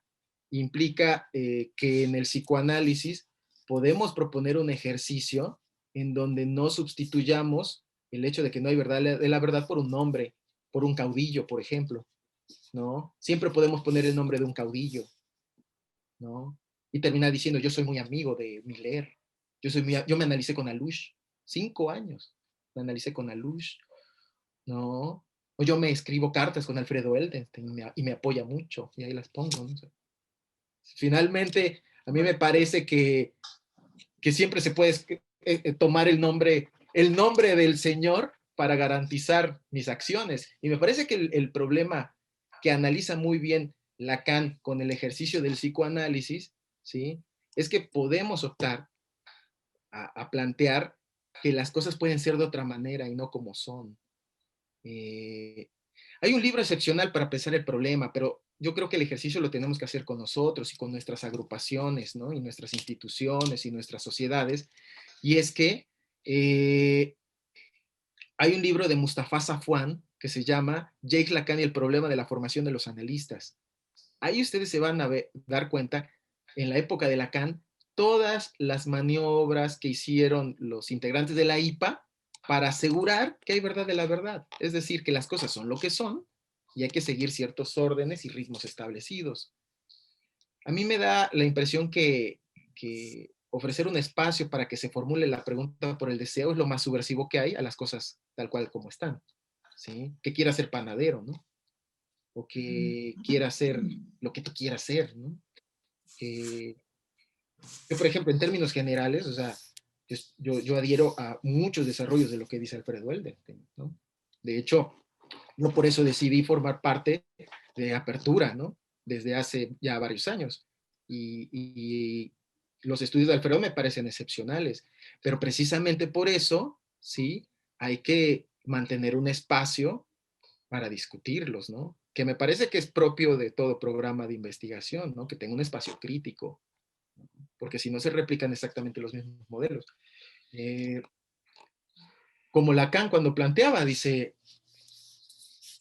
implica que en el psicoanálisis podemos proponer un ejercicio en donde no sustituyamos el hecho de que no hay verdad de la verdad por un nombre, por un caudillo, por ejemplo, ¿no? Siempre podemos poner el nombre de un caudillo, ¿no? Y terminar diciendo, yo soy muy amigo de Miller, yo me analicé con Alush, 5 años, me analicé con Alush, ¿no? O yo me escribo cartas con Alfredo Eldenstein y me apoya mucho, y ahí las pongo, ¿no? Finalmente, a mí me parece que siempre se puede tomar el nombre del Señor para garantizar mis acciones. Y me parece que el problema que analiza muy bien Lacan con el ejercicio del psicoanálisis, ¿sí? Es que podemos optar a plantear que las cosas pueden ser de otra manera y no como son. Eh, Hay un libro excepcional para pensar el problema, pero yo creo que el ejercicio lo tenemos que hacer con nosotros y con nuestras agrupaciones, ¿no? Y nuestras instituciones y nuestras sociedades. Y es que hay un libro de Mustafa Safwan que se llama Jacques Lacan y el problema de la formación de los analistas. Ahí ustedes se van a dar cuenta, en la época de Lacan, todas las maniobras que hicieron los integrantes de la IPA para asegurar que hay verdad de la verdad. Es decir, que las cosas son lo que son y hay que seguir ciertos órdenes y ritmos establecidos. A mí me da la impresión que ofrecer un espacio para que se formule la pregunta por el deseo es lo más subversivo que hay a las cosas tal cual como están. ¿Sí? Que quiera ser panadero, ¿no? O que quiera hacer lo que tú quieras hacer, ¿no? Yo, por ejemplo, en términos generales, o sea, yo adhiero a muchos desarrollos de lo que dice Alfredo Eldenstein, ¿no? De hecho, yo por eso decidí formar parte de Apertura, ¿no? Desde hace ya varios años. Y los estudios de Alfredo me parecen excepcionales, pero precisamente por eso, ¿sí? Hay que mantener un espacio para discutirlos, ¿no? Que me parece que es propio de todo programa de investigación, ¿no? Que tenga un espacio crítico, porque si no se replican exactamente los mismos modelos. Como Lacan cuando planteaba, dice,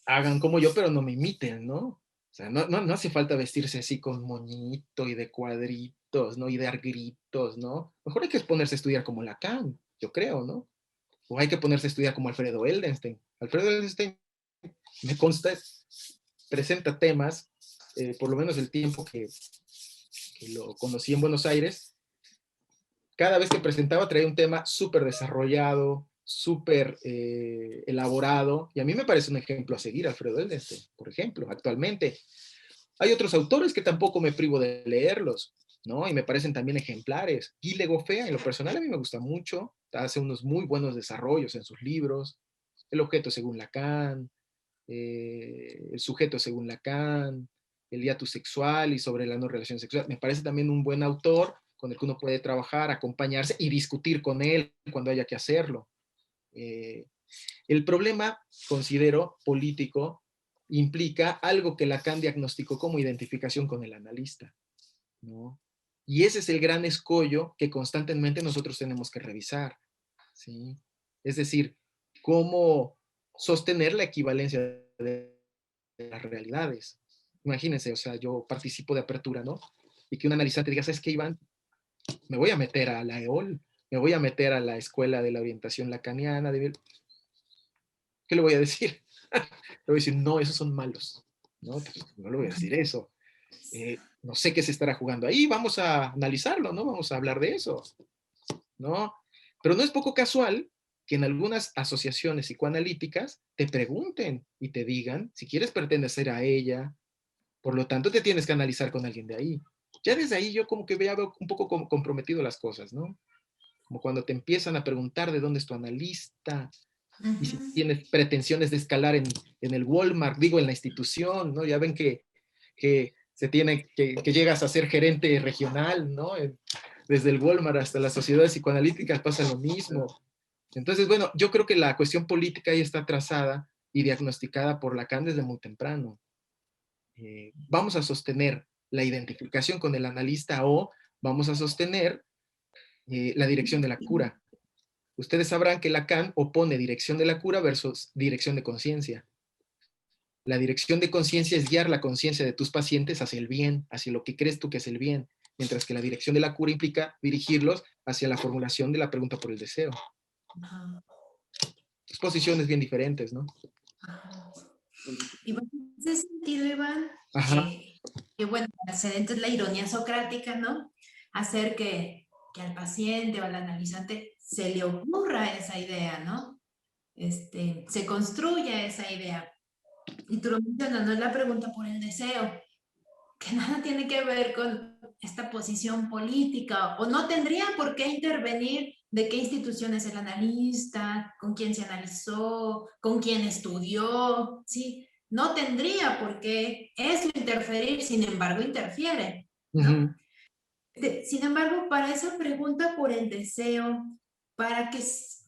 hagan como yo, pero no me imiten, ¿no? O sea, no hace falta vestirse así con moñito y de cuadritos, ¿no? Y dar gritos, ¿no? Mejor hay que ponerse a estudiar como Lacan, yo creo, ¿no? O hay que ponerse a estudiar como Alfredo Eldenstein. Alfredo Eldenstein, me consta, presenta temas, por lo menos el tiempo que lo conocí en Buenos Aires, cada vez que presentaba traía un tema súper desarrollado, súper elaborado, y a mí me parece un ejemplo a seguir, Alfredo Eldenstein, por ejemplo, actualmente. Hay otros autores que tampoco me privo de leerlos, ¿no? Y me parecen también ejemplares. Guy Legofea, en lo personal, a mí me gusta mucho, hace unos muy buenos desarrollos en sus libros, El objeto según Lacan, El sujeto según Lacan, El hiatus sexual y sobre la no relación sexual. Me parece también un buen autor con el que uno puede trabajar, acompañarse y discutir con él cuando haya que hacerlo. Eh, el problema, considero, político, implica algo que Lacan diagnosticó como identificación con el analista, ¿no? Y ese es el gran escollo que constantemente nosotros tenemos que revisar, ¿sí? Es decir, cómo sostener la equivalencia de las realidades. Imagínense, o sea, yo participo de Apertura, ¿no? Y que un analizante diga, ¿sabes qué, Iván? Me voy a meter a la EOL, me voy a meter a la escuela de la orientación lacaniana. ¿Qué le voy a decir? Le voy a decir, no, esos son malos. No, pues, no le voy a decir eso. No sé qué se estará jugando ahí, vamos a analizarlo, ¿no? Vamos a hablar de eso, ¿no? Pero no es poco casual que en algunas asociaciones psicoanalíticas te pregunten y te digan si quieres pertenecer a ella, por lo tanto te tienes que analizar con alguien de ahí. Ya desde ahí yo como que veo un poco comprometido las cosas, ¿no? Como cuando te empiezan a preguntar de dónde es tu analista, y si tienes pretensiones de escalar en el Walmart, digo, en la institución, ¿no? Ya ven que se tiene, que llegas a ser gerente regional, ¿no? Desde el Walmart hasta las sociedades psicoanalíticas pasa lo mismo. Entonces, bueno, yo creo que la cuestión política ahí está trazada y diagnosticada por Lacan desde muy temprano. Vamos a sostener la identificación con el analista o vamos a sostener la dirección de la cura. Ustedes sabrán que Lacan opone dirección de la cura versus dirección de conciencia. La dirección de conciencia es guiar la conciencia de tus pacientes hacia el bien, hacia lo que crees tú que es el bien, mientras que la dirección de la cura implica dirigirlos hacia la formulación de la pregunta por el deseo. Ajá. Dos posiciones bien diferentes, ¿no? Ajá. Y bueno, en ese sentido, Iván, Ajá. que bueno, antecedente es la ironía socrática, ¿no? Hacer que al paciente o al analizante se le ocurra esa idea, ¿no? Se construya esa idea. Y tú lo mencionas, no es la pregunta por el deseo, que nada tiene que ver con esta posición política, o no tendría por qué intervenir de qué institución es el analista, con quién se analizó, con quién estudió, ¿sí? No tendría por qué eso interferir, sin embargo, interfiere, ¿no? Sin embargo, para esa pregunta por el deseo, para que,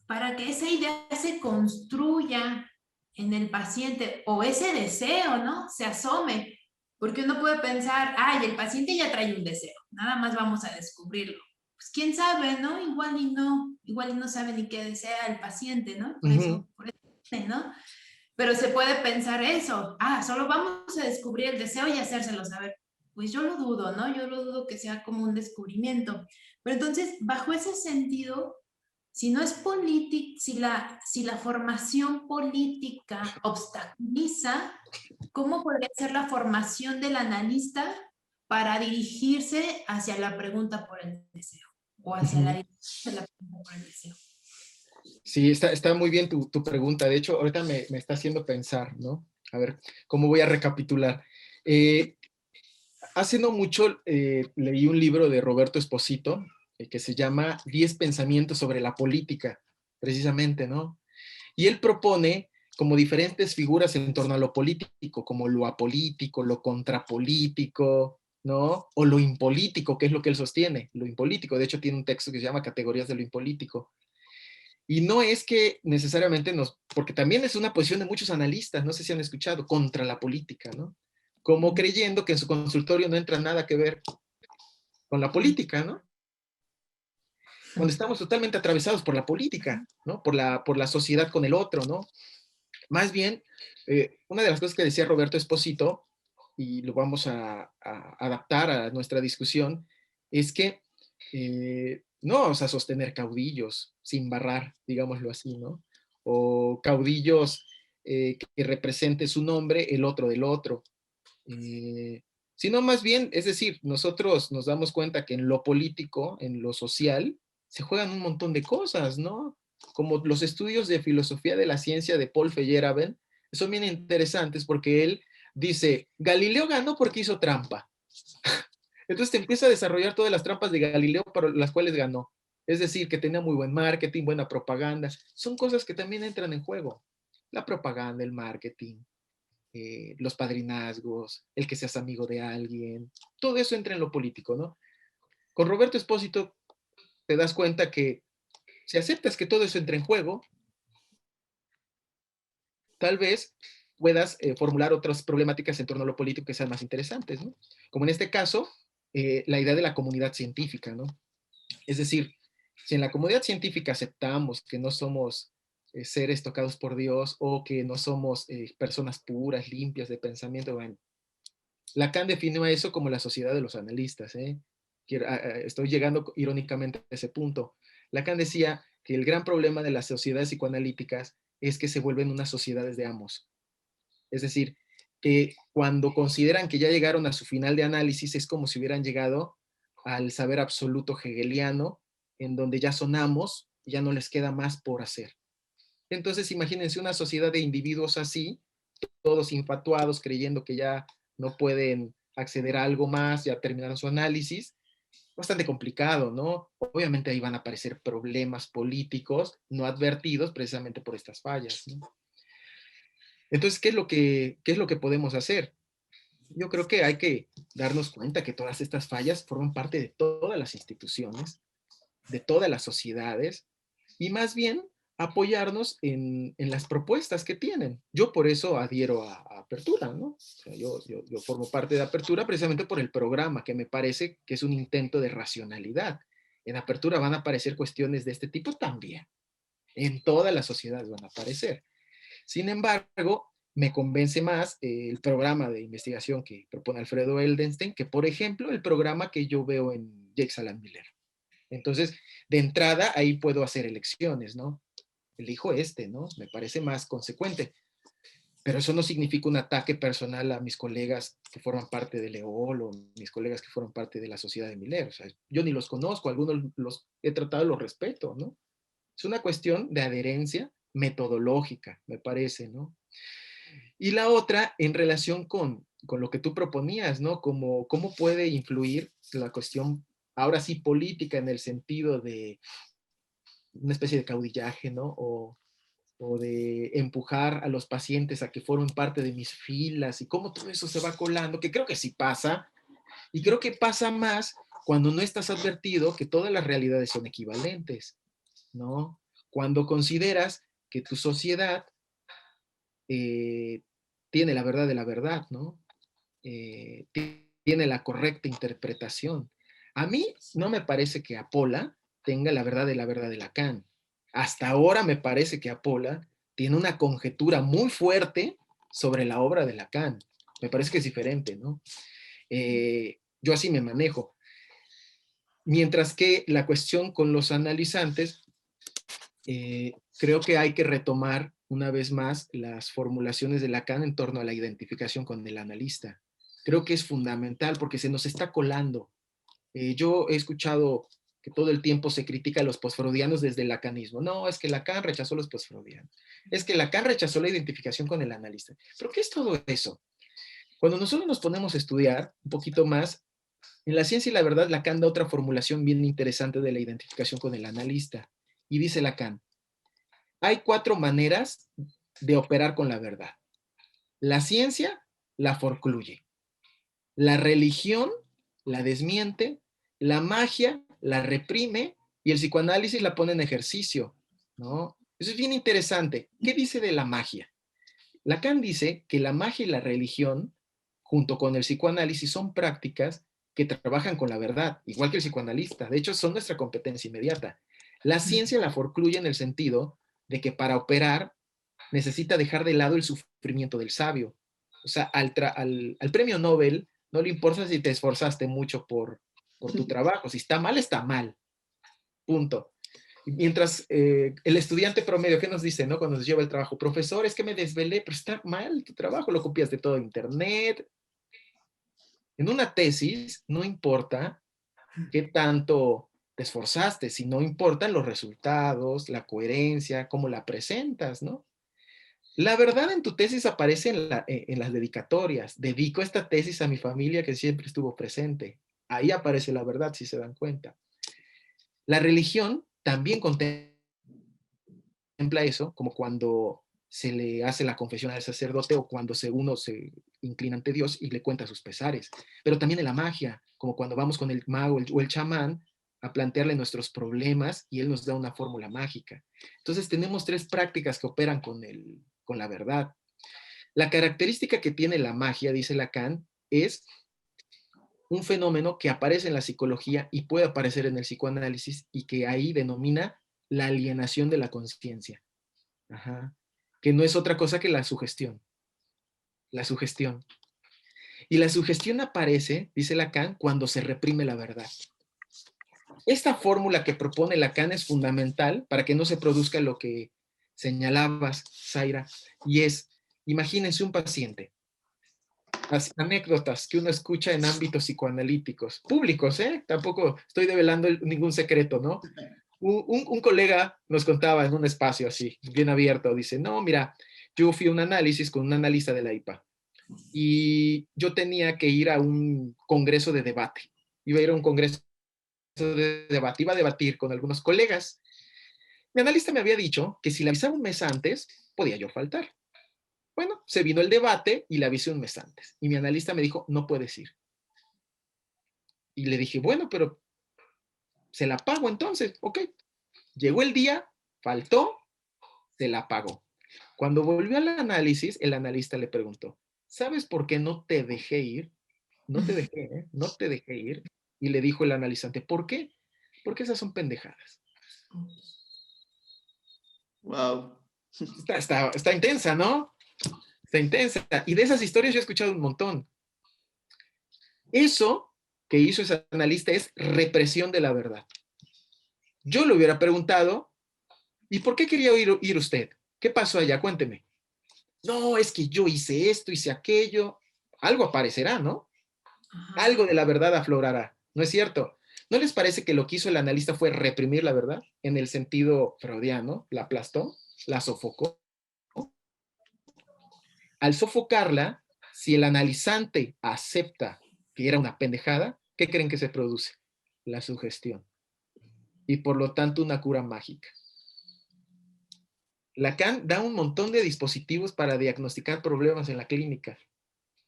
para que esa idea se construya en el paciente o ese deseo, ¿no? Se asome, porque uno puede pensar, ay, el paciente ya trae un deseo, nada más vamos a descubrirlo. Pues quién sabe, ¿no? Igual y no sabe ni qué desea el paciente, ¿no? Por eso, ¿no? Pero se puede pensar eso, solo vamos a descubrir el deseo y hacérselo saber. pues yo lo dudo, ¿no? Yo lo dudo que sea como un descubrimiento. Pero entonces, bajo ese sentido, si no es política, si la formación política obstaculiza, ¿cómo podría ser la formación del analista para dirigirse hacia la pregunta por el deseo? O hacia la dirección de la pregunta por el deseo. Sí, está muy bien tu pregunta. De hecho, ahorita me está haciendo pensar, ¿no? A ver, ¿cómo voy a recapitular? Hace no mucho leí un libro de Roberto Esposito que se llama 10 pensamientos sobre la política, precisamente, ¿no? Y él propone como diferentes figuras en torno a lo político, como lo apolítico, lo contrapolítico, ¿no? O lo impolítico, que es lo que él sostiene, lo impolítico. De hecho, tiene un texto que se llama Categorías de lo impolítico. Y no es que necesariamente porque también es una posición de muchos analistas, no sé si han escuchado, contra la política, ¿no? Como creyendo que en su consultorio no entra nada que ver con la política, ¿no? Cuando estamos totalmente atravesados por la política, ¿no? Por la sociedad con el otro, ¿no? Más bien, una de las cosas que decía Roberto Esposito, y lo vamos a adaptar a nuestra discusión, es que no vamos a sostener caudillos sin barrar, digámoslo así, ¿no? O caudillos que represente su nombre, el otro del otro. Sino más bien, es decir, nosotros nos damos cuenta que en lo político, en lo social, se juegan un montón de cosas, ¿no? Como los estudios de filosofía de la ciencia de Paul Feyerabend, son bien interesantes porque él dice, Galileo ganó porque hizo trampa. Entonces te empieza a desarrollar todas las trampas de Galileo para las cuales ganó. Es decir, que tenía muy buen marketing, buena propaganda. Son cosas que también entran en juego. La propaganda, el marketing, los padrinazgos, el que seas amigo de alguien, todo eso entra en lo político, ¿no? Con Roberto Espósito te das cuenta que si aceptas que todo eso entra en juego, tal vez puedas formular otras problemáticas en torno a lo político que sean más interesantes, ¿no? Como en este caso, la idea de la comunidad científica, ¿no? Es decir, si en la comunidad científica aceptamos que no somos seres tocados por Dios o que no somos personas puras, limpias de pensamiento, bueno, Lacan definió a eso como la sociedad de los analistas. Estoy llegando irónicamente a ese punto. Lacan decía que el gran problema de las sociedades psicoanalíticas es que se vuelven unas sociedades de amos. Es decir, que cuando consideran que ya llegaron a su final de análisis es como si hubieran llegado al saber absoluto hegeliano, en donde ya son amos y ya no les queda más por hacer. Entonces imagínense una sociedad de individuos así, todos infatuados, creyendo que ya no pueden acceder a algo más, ya terminaron su análisis, bastante complicado, ¿no? Obviamente ahí van a aparecer problemas políticos no advertidos precisamente por estas fallas, ¿no? Entonces, qué es lo que podemos hacer? Yo creo que hay que darnos cuenta que todas estas fallas forman parte de todas las instituciones, de todas las sociedades, y más bien apoyarnos en las propuestas que tienen. Yo por eso adhiero a Apertura, ¿no? O sea, yo formo parte de Apertura precisamente por el programa, que me parece que es un intento de racionalidad. En Apertura van a aparecer cuestiones de este tipo también. En todas las sociedades van a aparecer. Sin embargo, me convence más el programa de investigación que propone Alfredo Eldenstein que, por ejemplo, el programa que yo veo en Jake Salam Miller. Entonces, de entrada, ahí puedo hacer elecciones, ¿no? Elijo este, ¿no? Me parece más consecuente. Pero eso no significa un ataque personal a mis colegas que forman parte de Leol o mis colegas que forman parte de la sociedad de Miller. O sea, yo ni los conozco, algunos los he tratado y los respeto, ¿no? Es una cuestión de adherencia metodológica, me parece, ¿no? Y la otra, en relación con lo que tú proponías, ¿no? Como, ¿cómo puede influir la cuestión, ahora sí, política en el sentido de una especie de caudillaje, ¿no? O de empujar a los pacientes a que formen parte de mis filas y cómo todo eso se va colando, que creo que sí pasa, y creo que pasa más cuando no estás advertido que todas las realidades son equivalentes, ¿no? Cuando consideras que tu sociedad tiene la verdad de la verdad, ¿no? Tiene la correcta interpretación. A mí no me parece que Apola tenga la verdad de Lacan. Hasta ahora me parece que Apola tiene una conjetura muy fuerte sobre la obra de Lacan. Me parece que es diferente, ¿no? Yo así me manejo. Mientras que la cuestión con los analizantes, creo que hay que retomar una vez más las formulaciones de Lacan en torno a la identificación con el analista. Creo que es fundamental porque se nos está colando. Yo he escuchado que todo el tiempo se critica a los postfreudianos desde el lacanismo. No, es que Lacan rechazó los postfreudianos. Es que Lacan rechazó la identificación con el analista. ¿Pero qué es todo eso? Cuando nosotros nos ponemos a estudiar un poquito más, en La ciencia y la verdad, Lacan da otra formulación bien interesante de la identificación con el analista. Y dice Lacan, hay 4 maneras de operar con la verdad. La ciencia la forcluye. La religión la desmiente. La magia la reprime y el psicoanálisis la pone en ejercicio, ¿no? Eso es bien interesante. ¿Qué dice de la magia? Lacan dice que la magia y la religión, junto con el psicoanálisis, son prácticas que trabajan con la verdad, igual que el psicoanalista. De hecho, son nuestra competencia inmediata. La ciencia la forcluye en el sentido de que para operar necesita dejar de lado el sufrimiento del sabio. O sea, al premio Nobel no le importa si te esforzaste mucho por tu trabajo. Si está mal. Punto. Mientras el estudiante promedio, ¿qué nos dice, no? Cuando nos lleva el trabajo, profesor, es que me desvelé, pero está mal tu trabajo, lo copias de todo internet. En una tesis no importa qué tanto te esforzaste, si no importan los resultados, la coherencia, cómo la presentas, ¿no? La verdad en tu tesis aparece en las dedicatorias. Dedico esta tesis a mi familia que siempre estuvo presente. Ahí aparece la verdad, si se dan cuenta. La religión también contempla eso, como cuando se le hace la confesión al sacerdote o cuando uno se inclina ante Dios y le cuenta sus pesares. Pero también en la magia, como cuando vamos con el mago o el chamán a plantearle nuestros problemas y él nos da una fórmula mágica. Entonces tenemos 3 prácticas que operan con la verdad. La característica que tiene la magia, dice Lacan, es un fenómeno que aparece en la psicología y puede aparecer en el psicoanálisis y que ahí denomina la alienación de la conciencia. Que no es otra cosa que la sugestión. La sugestión. Y la sugestión aparece, dice Lacan, cuando se reprime la verdad. Esta fórmula que propone Lacan es fundamental para que no se produzca lo que señalabas, Zaira, y es, imagínense un paciente. Las anécdotas que uno escucha en ámbitos psicoanalíticos, públicos, tampoco estoy develando ningún secreto, ¿no? Un colega nos contaba en un espacio así, bien abierto, dice, no, mira, yo fui a un análisis con un analista de la IPA y yo tenía que ir a un congreso de debate. Iba a ir a un congreso de debate, iba a debatir con algunos colegas. Mi analista me había dicho que si le avisaba un mes antes, podía yo faltar. Bueno, se vino el debate y le avisé un mes antes. Y mi analista me dijo, no puedes ir. Y le dije, bueno, pero se la pago entonces. Ok. Llegó el día, faltó, se la pagó. Cuando volvió al análisis, el analista le preguntó, ¿sabes por qué no te dejé ir? No te dejé, no te dejé ir. Y le dijo el analizante, ¿por qué? Porque esas son pendejadas. Wow. Está intensa, ¿no? Está intensa. Y de esas historias yo he escuchado un montón. Eso que hizo ese analista es represión de la verdad. Yo le hubiera preguntado, ¿y por qué quería ir usted? ¿Qué pasó allá? Cuénteme. No, es que yo hice esto, hice aquello. Algo aparecerá, ¿no? Algo de la verdad aflorará. ¿No es cierto? ¿No les parece que lo que hizo el analista fue reprimir la verdad? En el sentido freudiano, la aplastó, la sofocó. Al sofocarla, si el analizante acepta que era una pendejada, ¿qué creen que se produce? La sugestión. Y por lo tanto una cura mágica. Lacan da un montón de dispositivos para diagnosticar problemas en la clínica.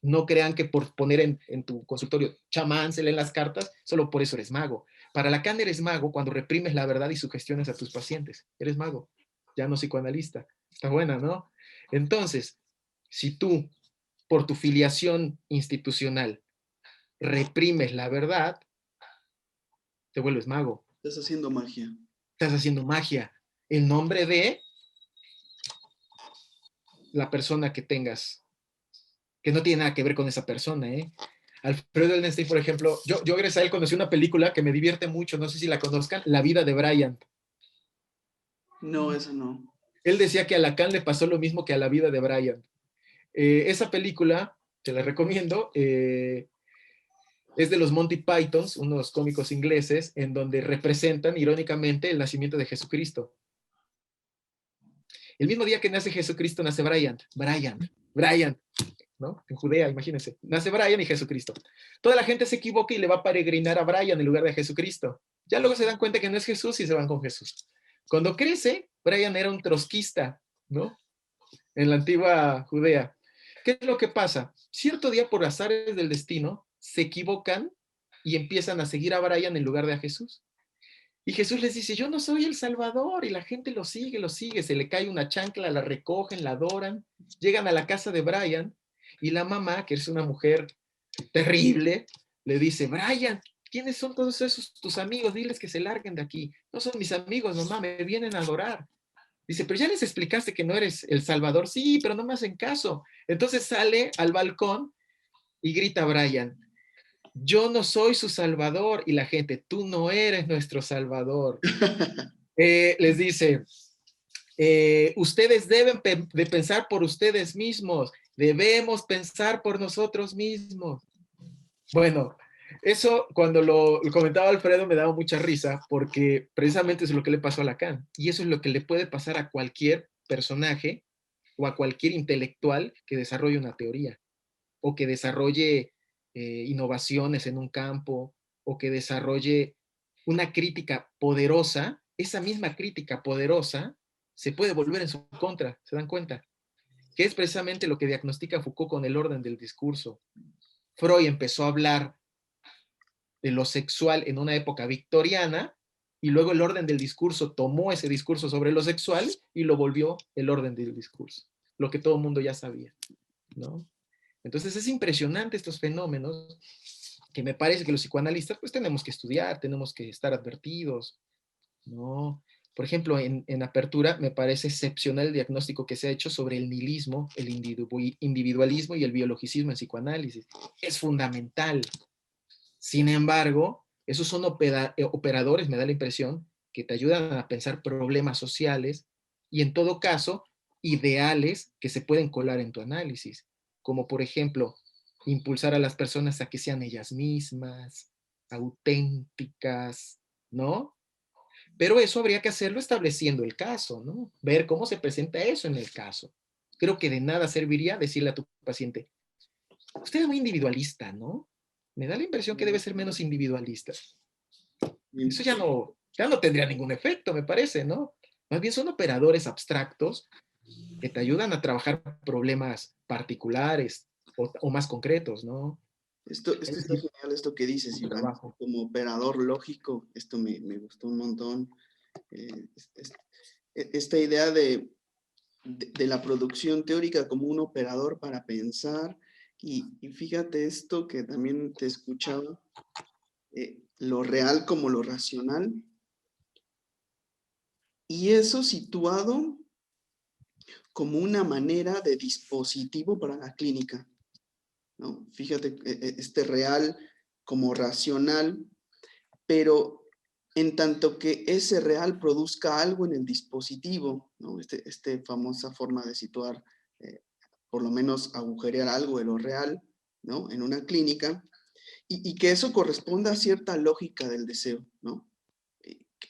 No crean que por poner en tu consultorio chamán, se leen las cartas, solo por eso eres mago. Para Lacan eres mago cuando reprimes la verdad y sugestionas a tus pacientes. Eres mago, ya no psicoanalista. Está buena, ¿no? Entonces, si tú, por tu filiación institucional, reprimes la verdad, te vuelves mago. Estás haciendo magia. Estás haciendo magia en nombre de la persona que tengas, que no tiene nada que ver con esa persona, ¿eh? Alfredo Ellenstein, por ejemplo, yo gracias a él conocí una película que me divierte mucho, no sé si la conozcan, La vida de Brian. No, eso no. Él decía que a Lacan le pasó lo mismo que a La vida de Brian. Esa película, te la recomiendo, es de los Monty Pythons, unos cómicos ingleses, en donde representan irónicamente el nacimiento de Jesucristo. El mismo día que nace Jesucristo nace Brian, ¿no? En Judea, imagínense. Nace Brian y Jesucristo. Toda la gente se equivoca y le va a peregrinar a Brian en lugar de Jesucristo. Ya luego se dan cuenta que no es Jesús y se van con Jesús. Cuando crece, Brian era un trotskista, ¿no? En la antigua Judea. ¿Qué es lo que pasa? Cierto día, por azares del destino, se equivocan y empiezan a seguir a Brian en lugar de a Jesús. Y Jesús les dice, yo no soy el Salvador, y la gente lo sigue, se le cae una chancla, la recogen, la adoran, llegan a la casa de Brian, y la mamá, que es una mujer terrible, le dice, Brian, ¿quiénes son todos esos tus amigos? Diles que se larguen de aquí. No son mis amigos, mamá, me vienen a adorar. Dice, pero ya les explicaste que no eres el Salvador. Sí, pero no me hacen caso. Entonces sale al balcón y grita a Brian, yo no soy su Salvador. Y la gente, tú no eres nuestro Salvador. Les dice, ustedes deben de pensar por ustedes mismos. Debemos pensar por nosotros mismos. Bueno, eso cuando lo comentaba Alfredo me daba mucha risa porque precisamente es lo que le pasó a Lacan. Y eso es lo que le puede pasar a cualquier personaje o a cualquier intelectual que desarrolle una teoría o que desarrolle innovaciones en un campo o que desarrolle una crítica poderosa. Esa misma crítica poderosa se puede volver en su contra, ¿se dan cuenta? Que es precisamente lo que diagnostica Foucault con el orden del discurso. Freud empezó a hablar de lo sexual en una época victoriana y luego el orden del discurso tomó ese discurso sobre lo sexual y lo volvió el orden del discurso, lo que todo el mundo ya sabía, ¿no? Entonces es impresionante estos fenómenos que me parece que los psicoanalistas pues tenemos que estudiar, tenemos que estar advertidos, ¿no? Por ejemplo, en Apertura me parece excepcional el diagnóstico que se ha hecho sobre el nihilismo, el individualismo y el biologicismo en psicoanálisis. Es fundamental. Sin embargo, esos son operadores, me da la impresión, que te ayudan a pensar problemas sociales y en todo caso, ideales que se pueden colar en tu análisis, como por ejemplo, impulsar a las personas a que sean ellas mismas, auténticas, ¿no? Pero eso habría que hacerlo estableciendo el caso, ¿no? Ver cómo se presenta eso en el caso. Creo que de nada serviría decirle a tu paciente, usted es muy individualista, ¿no? Me da la impresión que debe ser menos individualista. Eso ya no tendría ningún efecto, me parece, ¿no? Más bien son operadores abstractos que te ayudan a trabajar problemas particulares o más concretos, ¿no? Esto está genial, esto que dices, Iván. Trabajo. Como operador lógico, esto me gustó un montón. Esta idea de la producción teórica como un operador para pensar. Y fíjate esto que también te escuchaba, lo real como lo racional. Y eso situado como una manera de dispositivo para la clínica, ¿no? Fíjate, este real como racional, pero en tanto que ese real produzca algo en el dispositivo, ¿no? Este famosa forma de situar, por lo menos agujerear algo de lo real, ¿no? En una clínica, y que eso corresponda a cierta lógica del deseo, ¿no?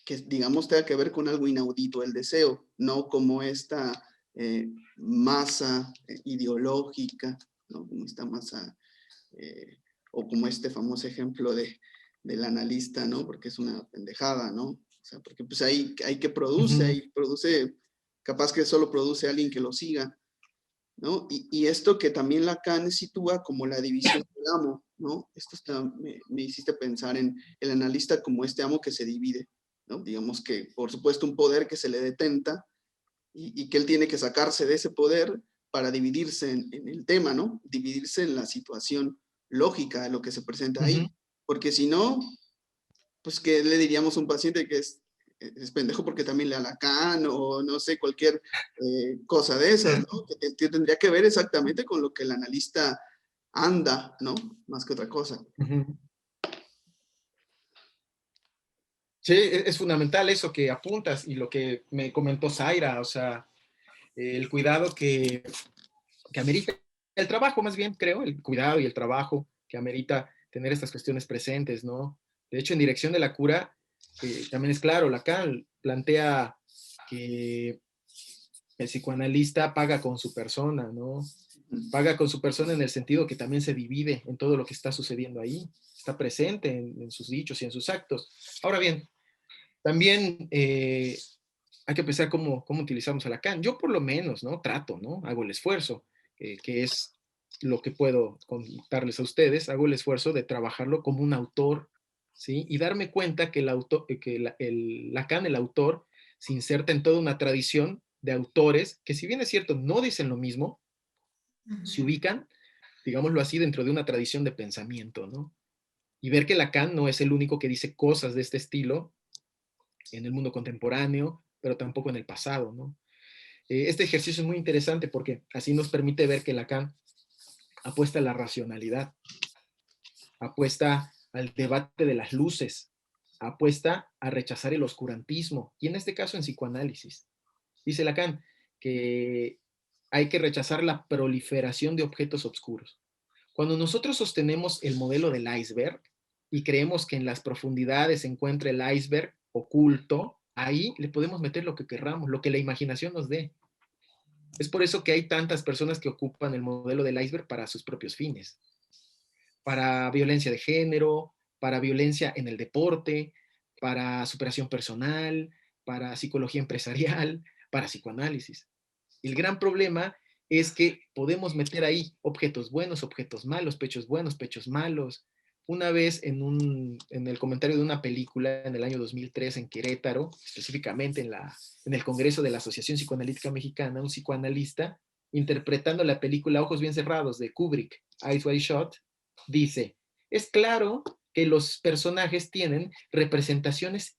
Que digamos tenga que ver con algo inaudito el deseo, no como esta masa ideológica, ¿no? Como esta masa, o como este famoso ejemplo del analista, ¿no? Porque es una pendejada, ¿no? O sea, porque pues hay que produce, ahí produce, capaz que solo produce alguien que lo siga, ¿no? Y esto que también Lacan sitúa como la división del amo, ¿no? Esto me hiciste pensar en el analista como este amo que se divide, ¿no? Digamos que, por supuesto, un poder que se le detenta y que él tiene que sacarse de ese poder para dividirse en el tema, ¿no? Dividirse en la situación lógica de lo que se presenta ahí. Porque si no, pues, ¿qué le diríamos a un paciente que es pendejo porque también le da Lacan o no sé, cualquier cosa de esas, ¿no? Que tendría que ver exactamente con lo que el analista anda, ¿no? Más que otra cosa. Ujú. Sí, es fundamental eso que apuntas y lo que me comentó Zaira, o sea, el cuidado que amerita el trabajo, más bien, creo, el cuidado y el trabajo que amerita tener estas cuestiones presentes, ¿no? De hecho, en Dirección de la Cura, también es claro, Lacan plantea que el psicoanalista paga con su persona, ¿no? Paga con su persona en el sentido que también se divide en todo lo que está sucediendo ahí, está presente en sus dichos y en sus actos. Ahora bien, también hay que pensar cómo utilizamos a Lacan. Yo por lo menos, ¿no? Trato, ¿no? Hago el esfuerzo, que es lo que puedo contarles a ustedes, hago el esfuerzo de trabajarlo como un autor, ¿sí? Y darme cuenta que, Lacan, el autor, se inserta en toda una tradición de autores que, si bien es cierto, no dicen lo mismo, se ubican, digámoslo así, dentro de una tradición de pensamiento, ¿no? Y ver que Lacan no es el único que dice cosas de este estilo en el mundo contemporáneo, pero tampoco en el pasado, ¿no? Este ejercicio es muy interesante porque así nos permite ver que Lacan apuesta a la racionalidad, apuesta al debate de las luces, apuesta a rechazar el oscurantismo, y en este caso en psicoanálisis. Dice Lacan que hay que rechazar la proliferación de objetos oscuros. Cuando nosotros sostenemos el modelo del iceberg y creemos que en las profundidades se encuentra el iceberg oculto, ahí le podemos meter lo que querramos, lo que la imaginación nos dé. Es por eso que hay tantas personas que ocupan el modelo del iceberg para sus propios fines, para violencia de género, para violencia en el deporte, para superación personal, para psicología empresarial, para psicoanálisis. El gran problema es que podemos meter ahí objetos buenos, objetos malos, pechos buenos, pechos malos. Una vez en el comentario de una película en el año 2003 en Querétaro, específicamente en el Congreso de la Asociación Psicoanalítica Mexicana, un psicoanalista, interpretando la película Ojos Bien Cerrados de Kubrick, Eyes Wide Shut, dice, es claro que los personajes tienen representaciones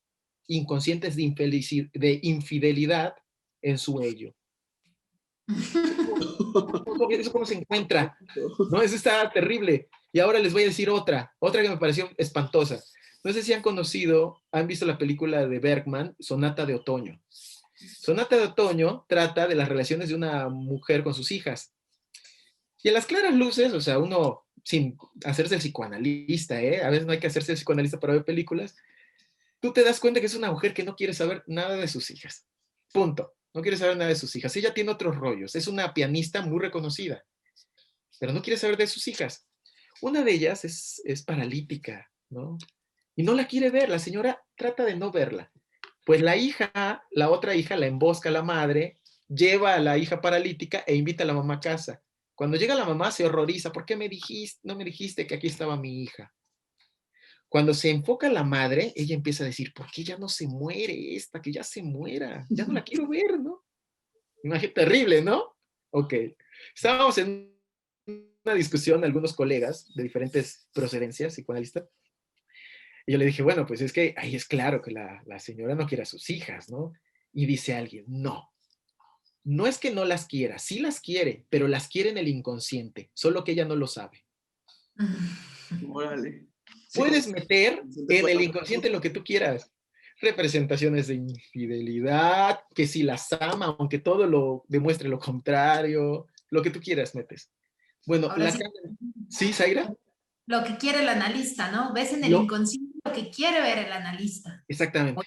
inconscientes de infidelidad en su ello. ¿Eso cómo se encuentra? No, eso está terrible. Y ahora les voy a decir otra que me pareció espantosa. No sé si han visto la película de Bergman, Sonata de Otoño. Sonata de Otoño trata de las relaciones de una mujer con sus hijas. Y en las claras luces, o sea, uno sin hacerse el psicoanalista, a veces no hay que hacerse el psicoanalista para ver películas, tú te das cuenta que es una mujer que no quiere saber nada de sus hijas. Punto. No quiere saber nada de sus hijas. Ella tiene otros rollos. Es una pianista muy reconocida, pero no quiere saber de sus hijas. Una de ellas es paralítica, ¿no? Y no la quiere ver. La señora trata de no verla. Pues la otra hija, la embosca a la madre, lleva a la hija paralítica e invita a la mamá a casa. Cuando llega la mamá se horroriza. ¿Por qué no me dijiste que aquí estaba mi hija? Cuando se enfoca la madre, ella empieza a decir, ¿por qué ya no se muere esta? Que ya se muera. Ya no la quiero ver, ¿no? Imagen terrible, ¿no? Ok. Estábamos en una discusión, algunos colegas de diferentes procedencias psicoanalistas, y yo le dije, bueno, pues es que ahí es claro que la señora no quiere a sus hijas, ¿no? Y dice alguien, no es que no las quiera, sí las quiere, pero las quiere en el inconsciente, solo que ella no lo sabe. Órale. Sí, Puedes meter en el bueno, inconsciente lo que tú quieras. Representaciones de infidelidad, que si las ama, aunque todo lo demuestre lo contrario, lo que tú quieras metes. Bueno, Ahora sí, ¿sí, Zaira? lo que quiere el analista, ¿no? Ves en el No, inconsciente lo que quiere ver el analista. exactamente,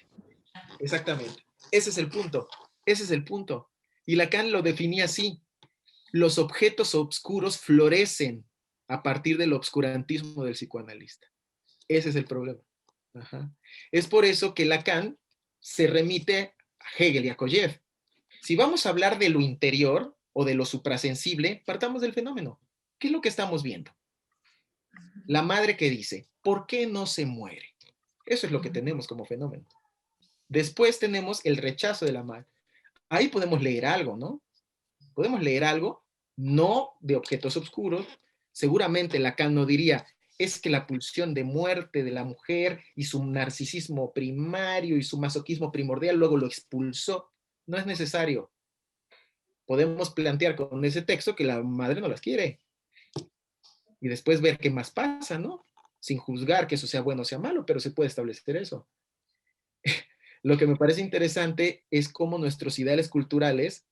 exactamente. Ese es el punto, ese es el punto. Y Lacan lo definía así. Los objetos oscuros florecen a partir del obscurantismo del psicoanalista. Ese es el problema. Ajá. Es por eso que Lacan se remite a Hegel y a Kojev. Si vamos a hablar de lo interior o de lo suprasensible, partamos del fenómeno. ¿Qué es lo que estamos viendo? La madre que dice, ¿por qué no se muere? Eso es lo que tenemos como fenómeno. Después tenemos el rechazo de la madre. Ahí podemos leer algo, ¿no? Podemos leer algo, no de objetos oscuros. Seguramente Lacan no diría, es que la pulsión de muerte de la mujer y su narcisismo primario y su masoquismo primordial luego lo expulsó. No es necesario. Podemos plantear con ese texto que la madre no las quiere. y después ver qué más pasa, ¿no? Sin juzgar que eso sea bueno o sea malo, pero se puede establecer eso. Lo que me parece interesante es cómo nuestros ideales culturales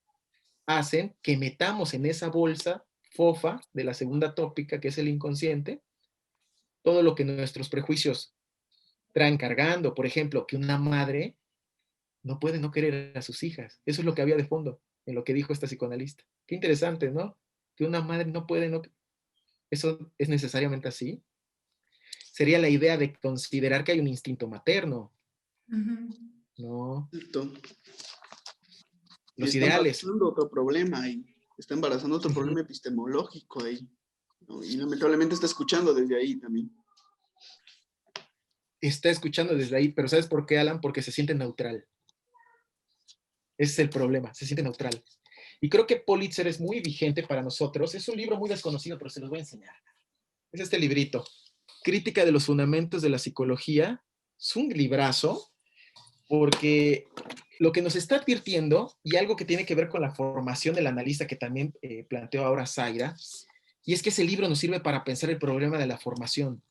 hacen que metamos en esa bolsa fofa de la segunda tópica, que es el inconsciente, todo lo que nuestros prejuicios traen cargando. Por ejemplo, que una madre no puede no querer a sus hijas. Eso es lo que había de fondo en lo que dijo esta psicoanalista. Qué interesante, ¿no? Que una madre no puede no... ¿Eso es necesariamente así? Sería la idea de considerar que hay un instinto materno, ¿no? Cierto. Y Los está ideales. embarazando otro problema ahí. Está embarazando otro problema epistemológico ahí, ¿no? Y lamentablemente está escuchando desde ahí también. Está escuchando desde ahí, pero ¿sabes por qué, Alan? Porque se siente neutral. Ese es el problema, se siente neutral. Y creo que Pulitzer es muy vigente para nosotros. Es un libro muy desconocido, pero se los voy a enseñar. Es este librito, Crítica de los Fundamentos de la Psicología. Es un librazo porque lo que nos está advirtiendo, y algo que tiene que ver con la formación del analista que también planteó ahora Zaira, y es que ese libro nos sirve para pensar el problema de la formación.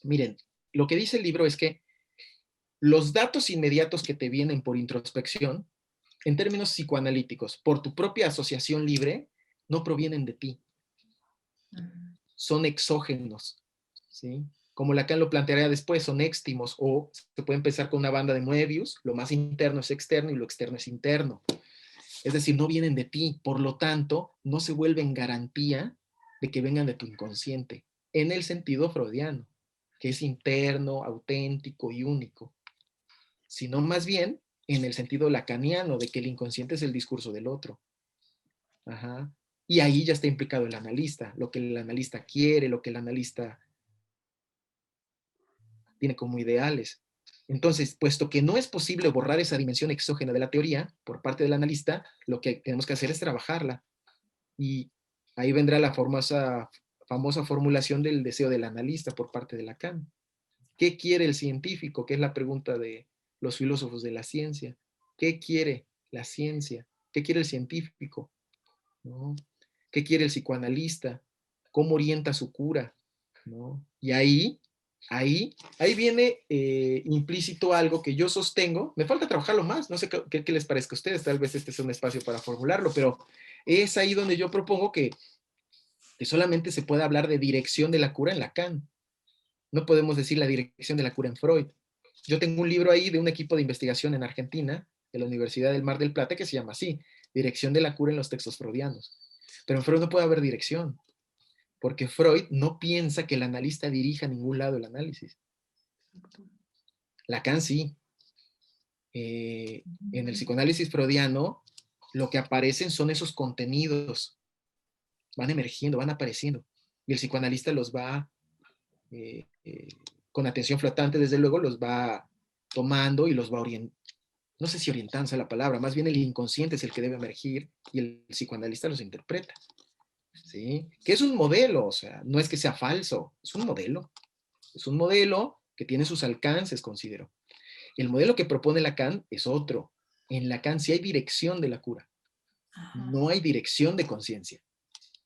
Miren, lo que dice el libro es que los datos inmediatos que te vienen por introspección, en términos psicoanalíticos, por tu propia asociación libre, no provienen de ti. Son exógenos, ¿sí? Como Lacan lo plantearía después, son éxtimos, o se puede empezar con una banda de Moebius, lo más interno es externo y lo externo es interno. Es decir, no vienen de ti, por lo tanto, no se vuelven garantía de que vengan de tu inconsciente, en el sentido freudiano, que es interno, auténtico y único, sino más bien en el sentido lacaniano, de que el inconsciente es el discurso del otro. Ajá. Y ahí ya está implicado el analista, lo que el analista quiere, lo que el analista tiene como ideales. Entonces, puesto que no es posible borrar esa dimensión exógena de la teoría por parte del analista, lo que tenemos que hacer es trabajarla. Y ahí vendrá la famosa formulación del deseo del analista por parte de Lacan. ¿Qué quiere el científico? Que es la pregunta de los filósofos de la ciencia. ¿Qué quiere la ciencia? ¿Qué quiere el científico? ¿No? ¿Qué quiere el psicoanalista? ¿Cómo orienta su cura? ¿No? Y ahí viene implícito algo que yo sostengo. Me falta trabajarlo más, no sé qué les parezca a ustedes, tal vez este es un espacio para formularlo, pero es ahí donde yo propongo que solamente se puede hablar de dirección de la cura en Lacan. No podemos decir la dirección de la cura en Freud. Yo tengo un libro ahí de un equipo de investigación en Argentina, de la Universidad del Mar del Plata, que se llama así, Dirección de la cura en los textos freudianos. Pero en Freud no puede haber dirección, porque Freud no piensa que el analista dirija a ningún lado el análisis. Lacan sí. En el psicoanálisis freudiano, lo que aparecen son esos contenidos, van emergiendo, van apareciendo, y el psicoanalista los va, con atención flotante, desde luego, los va tomando y los va orientando. No sé si orientando es la palabra, más bien el inconsciente es el que debe emergir y el psicoanalista los interpreta. ¿Sí? Que es un modelo, o sea, no es que sea falso, es un modelo. Es un modelo que tiene sus alcances, considero. El modelo que propone Lacan es otro. En Lacan sí hay dirección de la cura, no hay dirección de conciencia,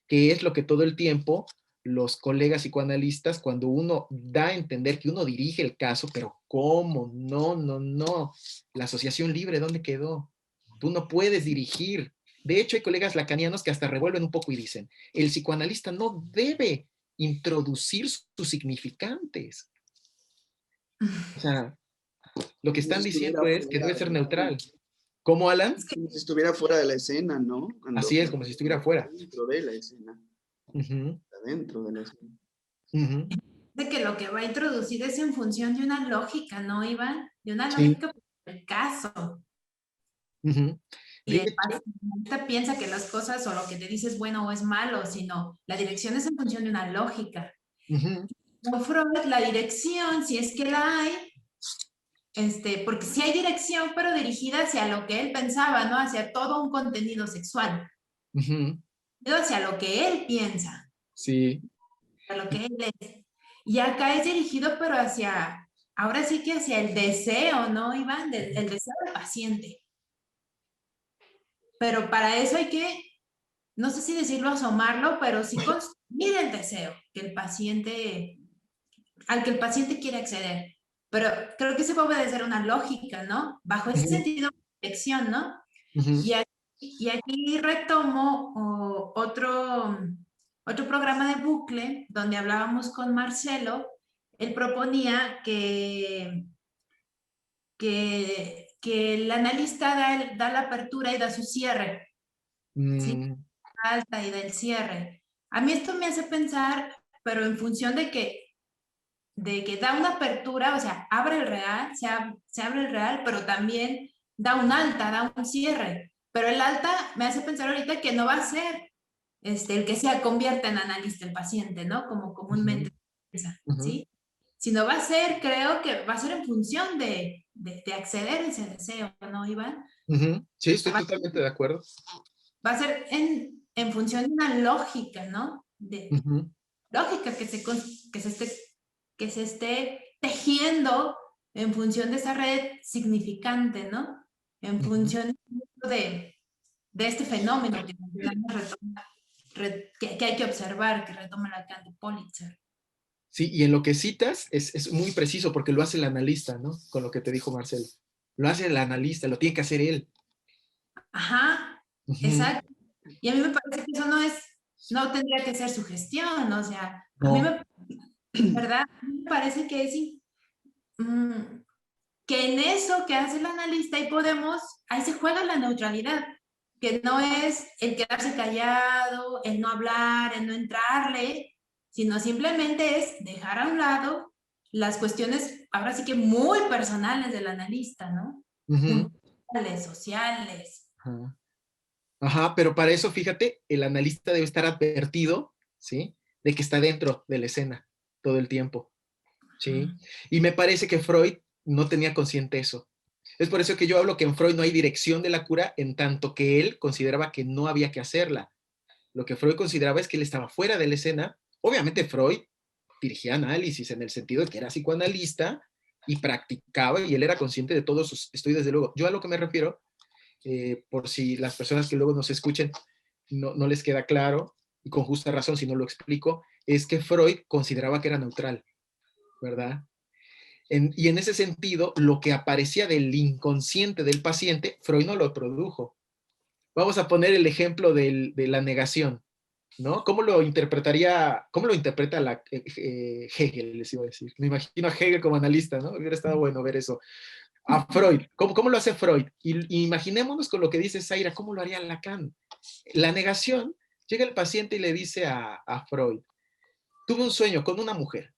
que es lo que todo el tiempo los colegas psicoanalistas, cuando uno da a entender que uno dirige el caso, pero ¿cómo? No, no, no. La asociación libre, ¿dónde quedó? Tú no puedes dirigir. De hecho, hay colegas lacanianos que hasta revuelven un poco y dicen, el psicoanalista no debe introducir sus significantes. O sea, lo que Como si están estuviera diciendo es que fuera debe de ser la escena. neutral. ¿Cómo, Alan? Es que, Como si estuviera fuera de la escena, ¿no? Cuando Así es, como si estuviera fuera. dentro de la escena. Uh-huh, Está dentro de la escena. uh-huh. de que lo que va a introducir es en función de una lógica, ¿no, Iván? De una Sí. lógica del caso. Uh-huh. Y De el hecho, paciente piensa que las cosas o lo que te dice es bueno o es malo, sino la dirección es en función de una lógica. uh-huh, Con Freud, la dirección, si es que la hay, porque sí hay dirección, pero dirigida hacia lo que él pensaba, ¿no? Hacia todo un contenido sexual, uh-huh. hacia lo que él piensa, Sí. a lo que él es. Y acá es dirigido, pero hacia, ahora sí que hacia el deseo, ¿no, Iván? El deseo del paciente. Pero para eso hay que, no sé si decirlo asomarlo, pero sí construir mira el deseo que el paciente, al que el paciente quiere acceder. Pero creo que se puede obedecer una lógica, ¿no? Bajo ese Ujú, sentido de protección, ¿no? ujú, Y aquí retomo otro programa de bucle donde hablábamos con Marcelo. Él proponía que el analista da la apertura y da su cierre, ¿sí? mm, Alta y del cierre. A mí esto me hace pensar, pero en función de que da una apertura, o sea, abre el real, se abre el real, pero también da un alta, da un cierre. Pero el alta me hace pensar ahorita que no va a ser el que se convierta en analista el paciente, ¿no? Como ujú, comúnmente se piensa, ujú, ¿sí? Sino va a ser, creo que va a ser en función de acceder a ese deseo, ¿no, Iván? ujú. Sí, estoy Va, totalmente de acuerdo. va a ser en función de una lógica, ¿no? Ujú, Lógica que se esté tejiendo en función de esa red significante, ¿no? En ujú. función de este fenómeno que hay que observar, que retoma Lacan de Pulitzer. Sí, y en lo que citas es muy preciso porque lo hace el analista, ¿no? Con lo que te dijo Marcelo. Lo hace el analista, lo tiene que hacer él. Ajá, Ujú. exacto. Y a mí me parece que eso no tendría que ser su gestión, o sea, a mí No. me, ¿verdad? A mí me parece mm, que en eso que hace el analista ahí se juega la neutralidad, que no es el quedarse callado, el no hablar, el no entrarle, sino simplemente es dejar a un lado las cuestiones, ahora sí que muy personales del analista, ¿no? Ujú. Puntuales, sociales. Ajá. Ajá, pero para eso, fíjate, el analista debe estar advertido, ¿sí? De que está dentro de la escena todo el tiempo, ¿sí? Y me parece que Freud no tenía consciente eso. Es por eso que yo hablo que en Freud no hay dirección de la cura, en tanto que él consideraba que no había que hacerla. Lo que Freud consideraba es que él estaba fuera de la escena. Obviamente Freud dirigía análisis en el sentido de que era psicoanalista y practicaba y él era consciente de todos sus estudios, desde luego. Yo a lo que me refiero, por si las personas que luego nos escuchen no les queda claro, y con justa razón si no lo explico, es que Freud consideraba que era neutral, ¿verdad? Y en ese sentido, lo que aparecía del inconsciente del paciente, Freud no lo produjo. Vamos a poner el ejemplo de la negación, ¿no? ¿Cómo lo interpreta Hegel, les iba a decir? Me imagino a Hegel como analista, ¿no? Hubiera estado bueno ver eso. A Freud, ¿cómo lo hace Freud? Y imaginémonos con lo que dice Zaira, ¿cómo lo haría Lacan? La negación, llega el paciente y le dice a Freud, tuve un sueño con una mujer,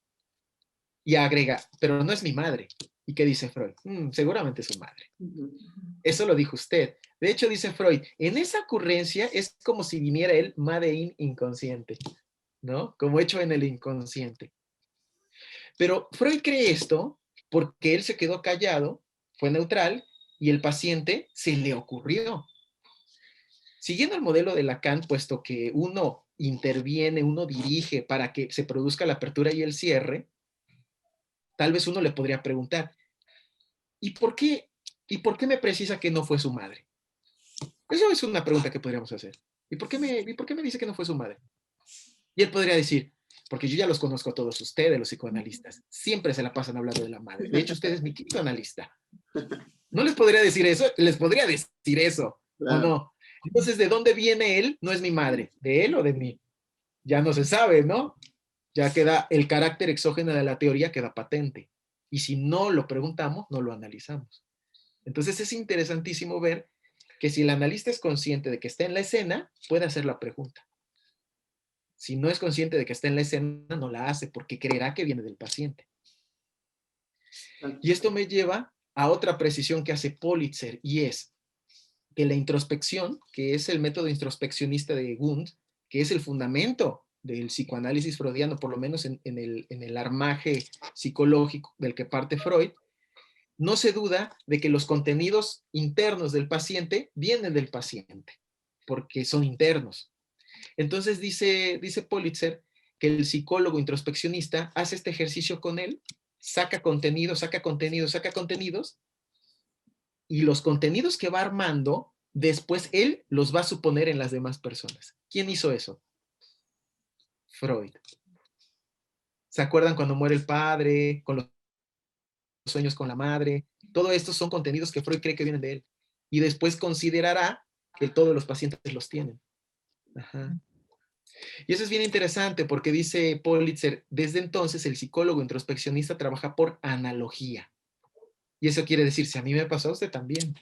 y agrega, pero no es mi madre. ¿Y qué dice Freud? Seguramente es su madre. Ujú. Eso lo dijo usted. De hecho, dice Freud, en esa ocurrencia es como si viniera el Made in inconsciente, ¿no? Como hecho en el inconsciente. Pero Freud cree esto porque él se quedó callado, fue neutral, y el paciente se le ocurrió. Siguiendo el modelo de Lacan, puesto que uno interviene, uno dirige para que se produzca la apertura y el cierre, tal vez uno le podría preguntar, ¿y por qué, ¿y por qué me precisa que no fue su madre? Eso es una pregunta que podríamos hacer. ¿Y por qué me dice que no fue su madre? Y él podría decir, porque yo ya los conozco a todos ustedes, los psicoanalistas. Siempre se la pasan hablando de la madre. De hecho, usted es mi quinto analista. No les podría decir eso, les podría decir eso, ¿o Claro. no? Entonces, ¿de dónde viene él? No es mi madre. ¿De él o de mí? Ya no se sabe, ¿no? Ya queda el carácter exógeno de la teoría, queda patente. Y si no lo preguntamos, no lo analizamos. Entonces es interesantísimo ver que si el analista es consciente de que está en la escena, puede hacer la pregunta. Si no es consciente de que está en la escena, no la hace porque creerá que viene del paciente. Y esto me lleva a otra precisión que hace Pulitzer y es que la introspección, que es el método introspeccionista de Wundt, que es el fundamento del psicoanálisis freudiano, por lo menos en el armaje psicológico del que parte Freud, no se duda de que los contenidos internos del paciente vienen del paciente, porque son internos. Entonces dice Pulitzer que el psicólogo introspeccionista hace este ejercicio con él, saca contenidos, saca contenidos, saca contenidos, y los contenidos que va armando, después él los va a suponer en las demás personas. ¿Quién hizo eso? Freud. ¿Se acuerdan cuando muere el padre, con los sueños con la madre? Todo esto son contenidos que Freud cree que vienen de él. Y después considerará que todos los pacientes los tienen. Ajá. Y eso es bien interesante porque dice Politzer, desde entonces el psicólogo introspeccionista trabaja por analogía. Y eso quiere decir, si a mí me pasó, a usted también.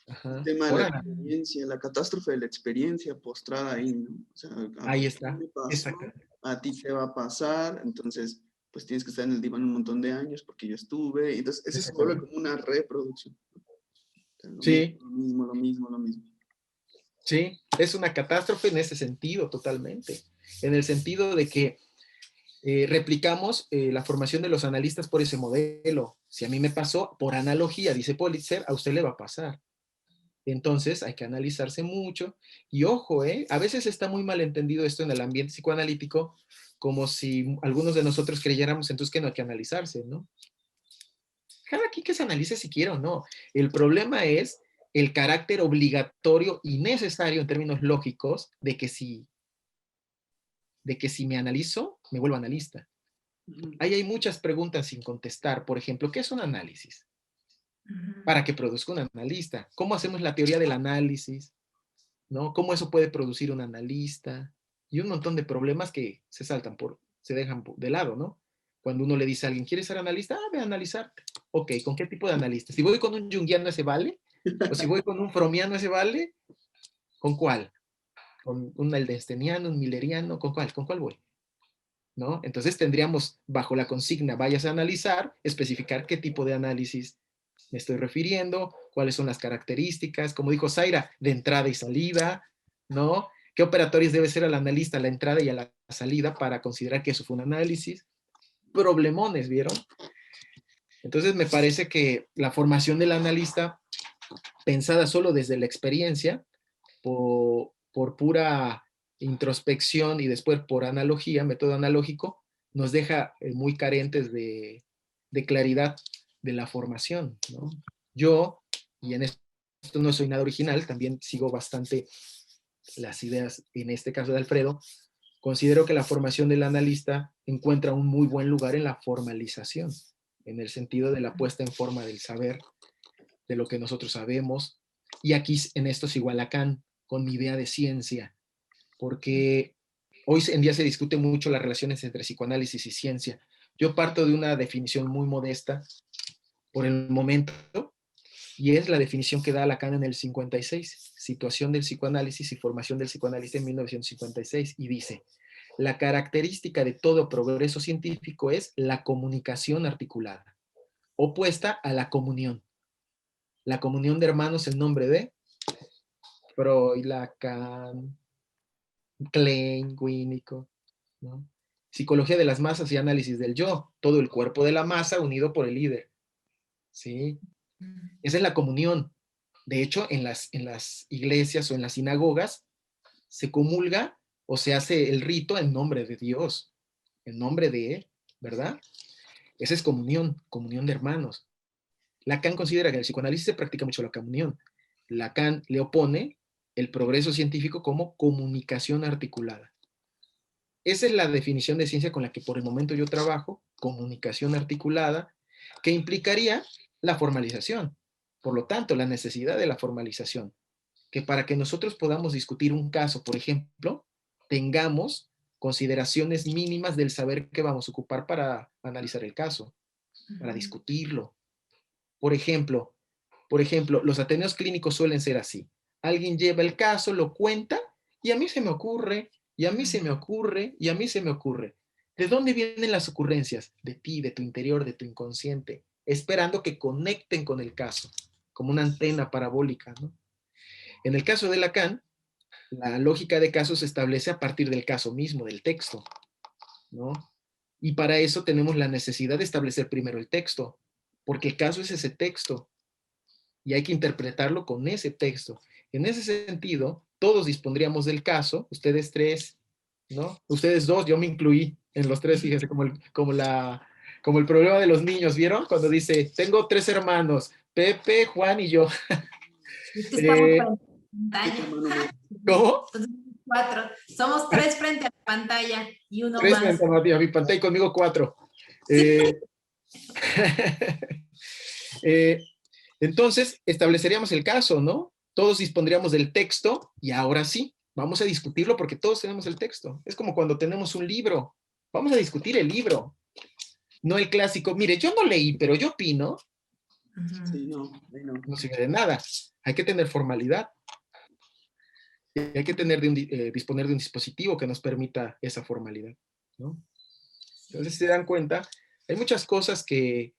Ajá. El tema de Por la analogía. experiencia, la catástrofe de la experiencia postrada ahí, ¿no? O sea, Ahí mí está. me pasó, Exactamente. a ti te va a pasar, entonces pues tienes que estar en el diván un montón de años porque yo estuve, entonces eso se vuelve como una reproducción. O sea, lo Sí. mismo, lo mismo, lo mismo, lo mismo. Sí, es una catástrofe en ese sentido, totalmente. En el sentido de que replicamos la formación de los analistas por ese modelo. Si a mí me pasó, por analogía, dice Politzer, a usted le va a pasar. Entonces hay que analizarse mucho. Y ojo, a veces está muy mal entendido esto en el ambiente psicoanalítico, como si algunos de nosotros creyéramos entonces que no hay que analizarse, ¿no? Cada quien que se analice si quiere o no. El problema es el carácter obligatorio y necesario en términos lógicos de que si me analizo, me vuelvo analista. Ahí hay muchas preguntas sin contestar. Por ejemplo, ¿qué es un análisis? Para que produzca un analista. ¿Cómo hacemos la teoría del análisis? ¿No? ¿Cómo eso puede producir un analista? Y un montón de problemas que se dejan de lado, ¿no? Cuando uno le dice a alguien, ¿quieres ser analista? Ah, ve a analizar. Ok, ¿con qué tipo de analista? Si voy con un junguiano, ¿ese vale? O si voy con un fromiano, ¿ese vale? ¿Con cuál? ¿Con un eldesteniano, un milleriano? ¿Con cuál? ¿Con cuál voy? ¿No? Entonces tendríamos, bajo la consigna, vayas a analizar, especificar qué tipo de análisis me estoy refiriendo, cuáles son las características, como dijo Zaira, de entrada y salida, ¿no? ¿Qué operatorios debe ser al analista a la entrada y a la salida para considerar que eso fue un análisis? Problemones, ¿vieron? Entonces me parece que la formación del analista, pensada solo desde la experiencia, por pura introspección y después por analogía, método analógico, nos deja muy carentes de claridad de la formación, ¿no? Yo, y en esto no soy nada original, también sigo bastante las ideas, en este caso de Alfredo, considero que la formación del analista encuentra un muy buen lugar en la formalización, en el sentido de la puesta en forma del saber, de lo que nosotros sabemos, y aquí en esto es igual a Kant, con mi idea de ciencia, porque hoy en día se discute mucho las relaciones entre psicoanálisis y ciencia. Yo parto de una definición muy modesta por el momento, y es la definición que da Lacan en el 56, Situación del psicoanálisis y formación del psicoanálisis en 1956, y dice, la característica de todo progreso científico es la comunicación articulada, opuesta a la comunión. La comunión de hermanos en nombre de Freud, Lacan, Klein, Winnicott, ¿no? Psicología de las masas y análisis del yo, todo el cuerpo de la masa unido por el líder, ¿sí? Esa es la comunión. De hecho, en las iglesias o en las sinagogas se comulga o se hace el rito en nombre de Dios, en nombre de Él, ¿verdad? Esa es comunión, comunión de hermanos. Lacan considera que en el psicoanálisis se practica mucho la comunión. Lacan le opone el progreso científico como comunicación articulada. Esa es la definición de ciencia con la que por el momento yo trabajo, comunicación articulada, que implicaría la formalización. Por lo tanto, la necesidad de la formalización, que para que nosotros podamos discutir un caso, por ejemplo, tengamos consideraciones mínimas del saber que vamos a ocupar para analizar el caso, para discutirlo. Por ejemplo, los ateneos clínicos suelen ser así. Alguien lleva el caso, lo cuenta, y a mí se me ocurre, y a mí se me ocurre, y a mí se me ocurre. ¿De dónde vienen las ocurrencias? De ti, de tu interior, de tu inconsciente, esperando que conecten con el caso, como una antena parabólica, ¿no? En el caso de Lacan, la lógica de casos se establece a partir del caso mismo, del texto, ¿no? Y para eso tenemos la necesidad de establecer primero el texto, porque el caso es ese texto, y hay que interpretarlo con ese texto. En ese sentido, todos dispondríamos del caso, ustedes tres, ¿no? Ustedes dos, yo me incluí en los tres, fíjense, como el problema de los niños, ¿vieron? Cuando dice, tengo 3 hermanos, Pepe, Juan y yo. Es que estamos frente a la pantalla. ¿Cómo? Entonces, 4. Somos 3 frente a la pantalla y uno 3 más. frente a mi pantalla y conmigo 4. Entonces, estableceríamos el caso, ¿no? Todos dispondríamos del texto y ahora sí, vamos a discutirlo porque todos tenemos el texto. Es como cuando tenemos un libro. Vamos a discutir el libro, no el clásico. Mire, yo no leí, pero yo opino. Sí, no, no. No sirve de nada. Hay que tener formalidad. Y hay que tener disponer de un dispositivo que nos permita esa formalidad, ¿no? Entonces, si se dan cuenta, hay muchas cosas que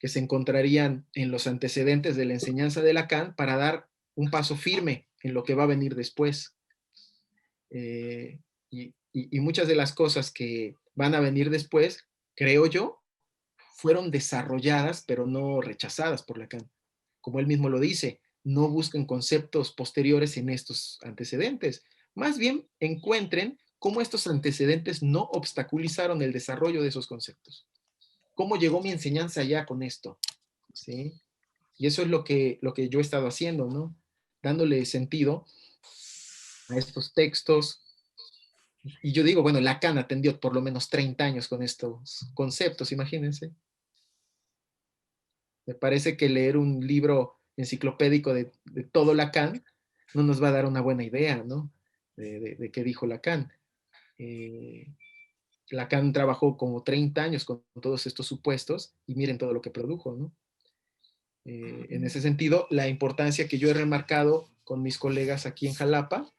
se encontrarían en los antecedentes de la enseñanza de Lacan para dar un paso firme en lo que va a venir después. Y muchas de las cosas que van a venir después, creo yo, fueron desarrolladas, pero no rechazadas por Lacan. Como él mismo lo dice, no busquen conceptos posteriores en estos antecedentes. Más bien, encuentren cómo estos antecedentes no obstaculizaron el desarrollo de esos conceptos. ¿Cómo llegó mi enseñanza ya con esto? ¿Sí? Y eso es lo que yo he estado haciendo, ¿no? Dándole sentido a estos textos. Y yo digo, bueno, Lacan atendió por lo menos 30 años con estos conceptos, imagínense. Me parece que leer un libro enciclopédico de todo Lacan no nos va a dar una buena idea, ¿no? De qué dijo Lacan. Lacan trabajó como 30 años con todos estos supuestos y miren todo lo que produjo, ¿no? En ese sentido, la importancia que yo he remarcado con mis colegas aquí en Jalapa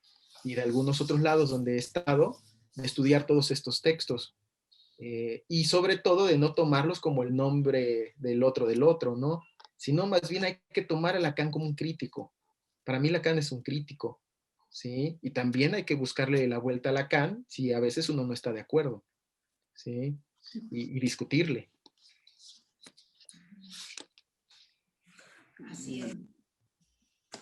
y de algunos otros lados donde he estado, de estudiar todos estos textos. Y sobre todo de no tomarlos como el nombre del otro, ¿no? Sino más bien hay que tomar a Lacan como un crítico. Para mí Lacan es un crítico, ¿sí? Y también hay que buscarle la vuelta a Lacan si a veces uno no está de acuerdo, ¿sí? Y discutirle. Así es.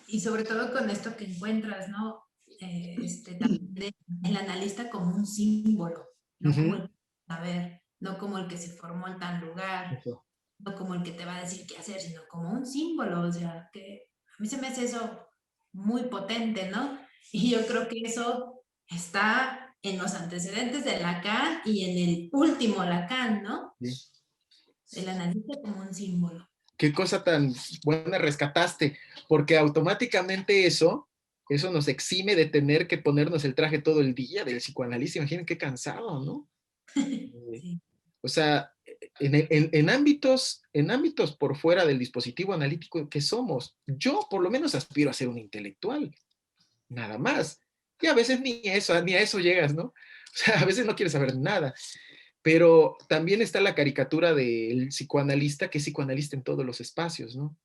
Y sobre todo con esto que encuentras, ¿no? También el analista como un símbolo, no como el saber, no como el que se formó en tal lugar, Eso. no como el que te va a decir qué hacer, sino como un símbolo, o sea, que a mí se me hace eso muy potente, ¿no? Y yo creo que eso está en los antecedentes de Lacan y en el último Lacan, ¿no? Sí. El analista como un símbolo. Qué cosa tan buena rescataste, porque automáticamente eso nos exime de tener que ponernos el traje todo el día del psicoanalista. Imaginen qué cansado, ¿no? Sí. O sea, en ámbitos por fuera del dispositivo analítico que somos, yo por lo menos aspiro a ser un intelectual, nada más. Y a veces ni a eso llegas, ¿no? O sea, a veces no quieres saber nada. Pero también está la caricatura del psicoanalista, que es psicoanalista en todos los espacios, ¿no?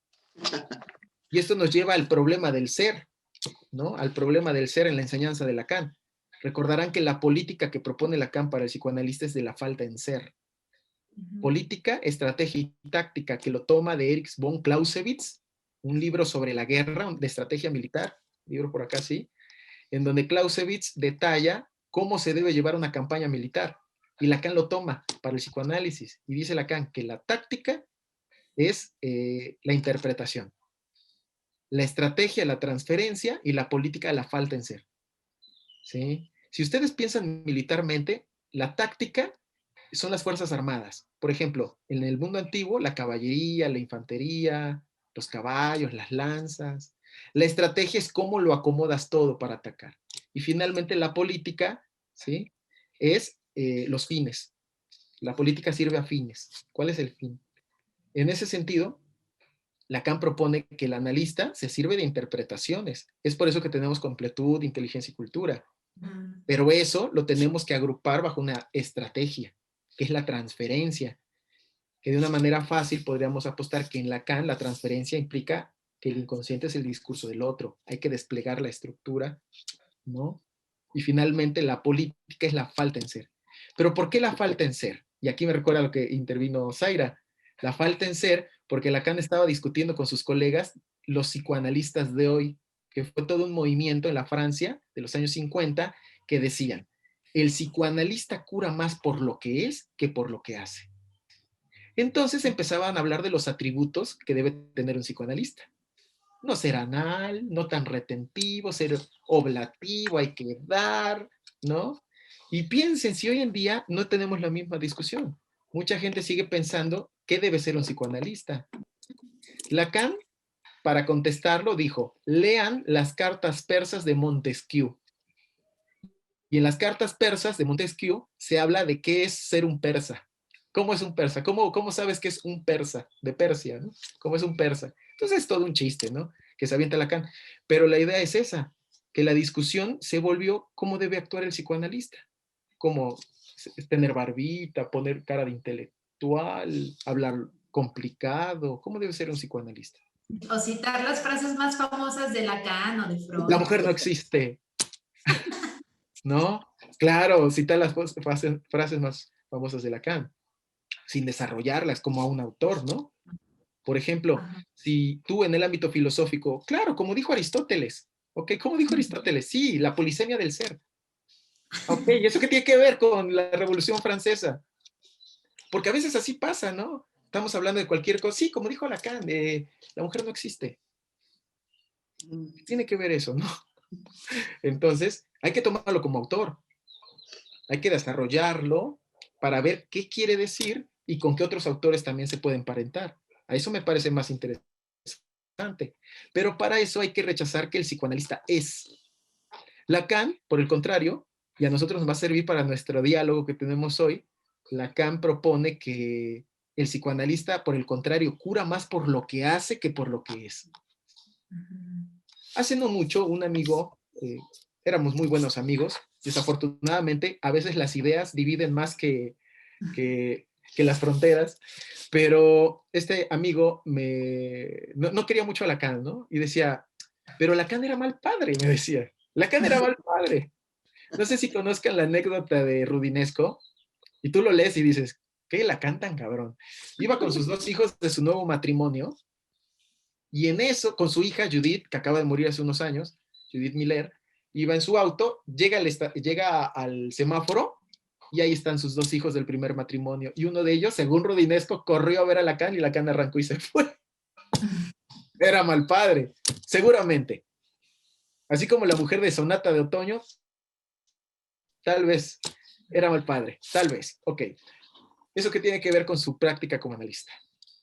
Y esto nos lleva al problema del ser, ¿no? Al problema del ser en la enseñanza de Lacan. Recordarán que la política que propone Lacan para el psicoanalista es de la falta en ser. Política, estrategia y táctica, que lo toma de Erich von Clausewitz, un libro sobre la guerra, de estrategia militar, libro por acá sí, en donde Clausewitz detalla cómo se debe llevar una campaña militar. Y Lacan lo toma para el psicoanálisis. Y dice Lacan que la táctica es la interpretación, la estrategia, la transferencia y la política, la falta en ser. ¿Sí? Si ustedes piensan militarmente, la táctica son las fuerzas armadas. Por ejemplo, en el mundo antiguo, la caballería, la infantería, los caballos, las lanzas. La estrategia es cómo lo acomodas todo para atacar. Y finalmente la política, ¿sí? Es los fines. La política sirve a fines. ¿Cuál es el fin? En ese sentido, Lacan propone que el analista se sirve de interpretaciones. Es por eso que tenemos completud, inteligencia y cultura. Pero eso lo tenemos que agrupar bajo una estrategia, que es la transferencia, que de una manera fácil podríamos apostar que en Lacan la transferencia implica que el inconsciente es el discurso del otro, hay que desplegar la estructura, ¿no? Y finalmente la política es la falta en ser. ¿Pero por qué la falta en ser? Y aquí me recuerda lo que intervino Zaira. La falta en ser, porque Lacan estaba discutiendo con sus colegas, los psicoanalistas de hoy, que fue todo un movimiento en la Francia de los años 50, que decían, el psicoanalista cura más por lo que es que por lo que hace. Entonces empezaban a hablar de los atributos que debe tener un psicoanalista. No ser anal, no tan retentivo, ser oblativo, hay que dar, ¿no? Y piensen si hoy en día no tenemos la misma discusión. Mucha gente sigue pensando qué debe ser un psicoanalista. Lacan, para contestarlo, dijo, lean las cartas persas de Montesquieu. Y en las cartas persas de Montesquieu se habla de qué es ser un persa. ¿Cómo es un persa? ¿Cómo sabes que es un persa? De Persia, ¿no? ¿Cómo es un persa? Entonces es todo un chiste, ¿no? Que se avienta Lacan. Pero la idea es esa, que la discusión se volvió cómo debe actuar el psicoanalista. Cómo tener barbita, poner cara de intelectual, hablar complicado. ¿Cómo debe ser un psicoanalista? O citar las frases más famosas de Lacan o de La Freud. mujer no existe, ¿no? Claro, citar las frases más famosas de Lacan, sin desarrollarlas como a un autor, ¿no? Por ejemplo, Ajá. si tú en el ámbito filosófico, claro, como dijo Aristóteles, ¿ok? ¿Cómo dijo Aristóteles? Sí, la polisemia del ser. ¿Ok? ¿Y eso qué tiene que ver con la Revolución Francesa? Porque a veces así pasa, ¿no? Estamos hablando de cualquier cosa. Sí, como dijo Lacan, la mujer no existe. ¿Qué tiene que ver eso, no? Entonces, hay que tomarlo como autor. Hay que desarrollarlo para ver qué quiere decir y con qué otros autores también se puede emparentar. A eso me parece más interesante. Pero para eso hay que rechazar que el psicoanalista es. Lacan, por el contrario, y a nosotros nos va a servir para nuestro diálogo que tenemos hoy, Lacan propone que el psicoanalista, por el contrario, cura más por lo que hace que por lo que es. Hace no mucho, un amigo, éramos muy buenos amigos, desafortunadamente, a veces las ideas dividen más que las fronteras, pero este amigo no quería mucho a Lacan, ¿no? Y decía, pero Lacan era mal padre, me decía. Lacan era mal padre. No sé si conozcan la anécdota de Rudinesco, y tú lo lees y dices, ¿qué Lacan tan cabrón? Iba con sus 2 hijos de su nuevo matrimonio, y en eso, con su hija Judith, que acaba de morir hace unos años, Judith Miller, iba en su auto, llega al semáforo y ahí están sus 2 hijos del primer matrimonio. Y uno de ellos, según Rudinesco, corrió a ver a Lacan y Lacan arrancó y se fue. Era mal padre, seguramente. Así como la mujer de Sonata de Otoño, tal vez era mal padre, tal vez. Ok. ¿Eso qué tiene que ver con su práctica como analista?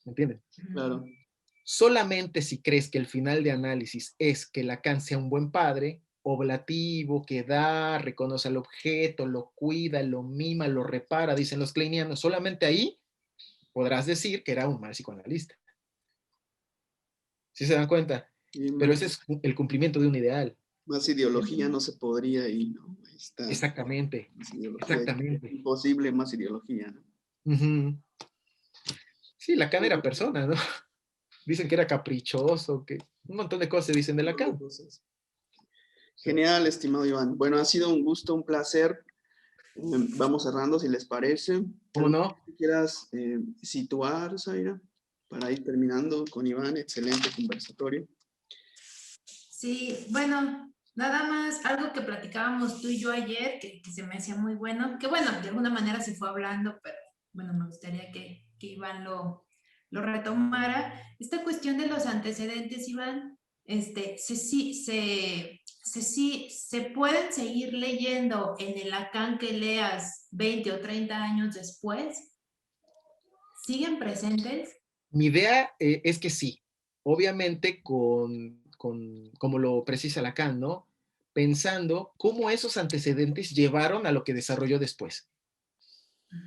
¿Me entienden? Claro. Solamente si crees que el final de análisis es que Lacan sea un buen padre, oblativo, que da, reconoce al objeto, lo cuida, lo mima, lo repara, dicen los kleinianos, solamente ahí podrás decir que era un mal psicoanalista. ¿Sí se dan cuenta? Y Pero ese es el cumplimiento de un ideal. más ideología no se podría ir, ¿no? Ahí está. Exactamente. Más ideología. Exactamente. Imposible más ideología, ¿no? Uh-huh. Sí, Lacan era persona, ¿no? Dicen que era caprichoso, que un montón de cosas se dicen de Lacan. Genial, estimado Iván. Bueno, ha sido un gusto, un placer. Vamos cerrando, si les parece. ¿Cómo no? Si quieras situar, Zaira, para ir terminando con Iván. Excelente conversatorio. Sí, bueno, nada más algo que platicábamos tú y yo ayer, que se me hacía muy bueno, que bueno, de alguna manera se fue hablando, pero bueno, me gustaría que Iván lo retomara. Esta cuestión de los antecedentes, Iván, se pueden seguir leyendo en el Lacan que leas 20 o 30 años después. ¿Siguen presentes? Mi idea es que sí, obviamente como lo precisa Lacan, ¿no? Pensando cómo esos antecedentes llevaron a lo que desarrolló después.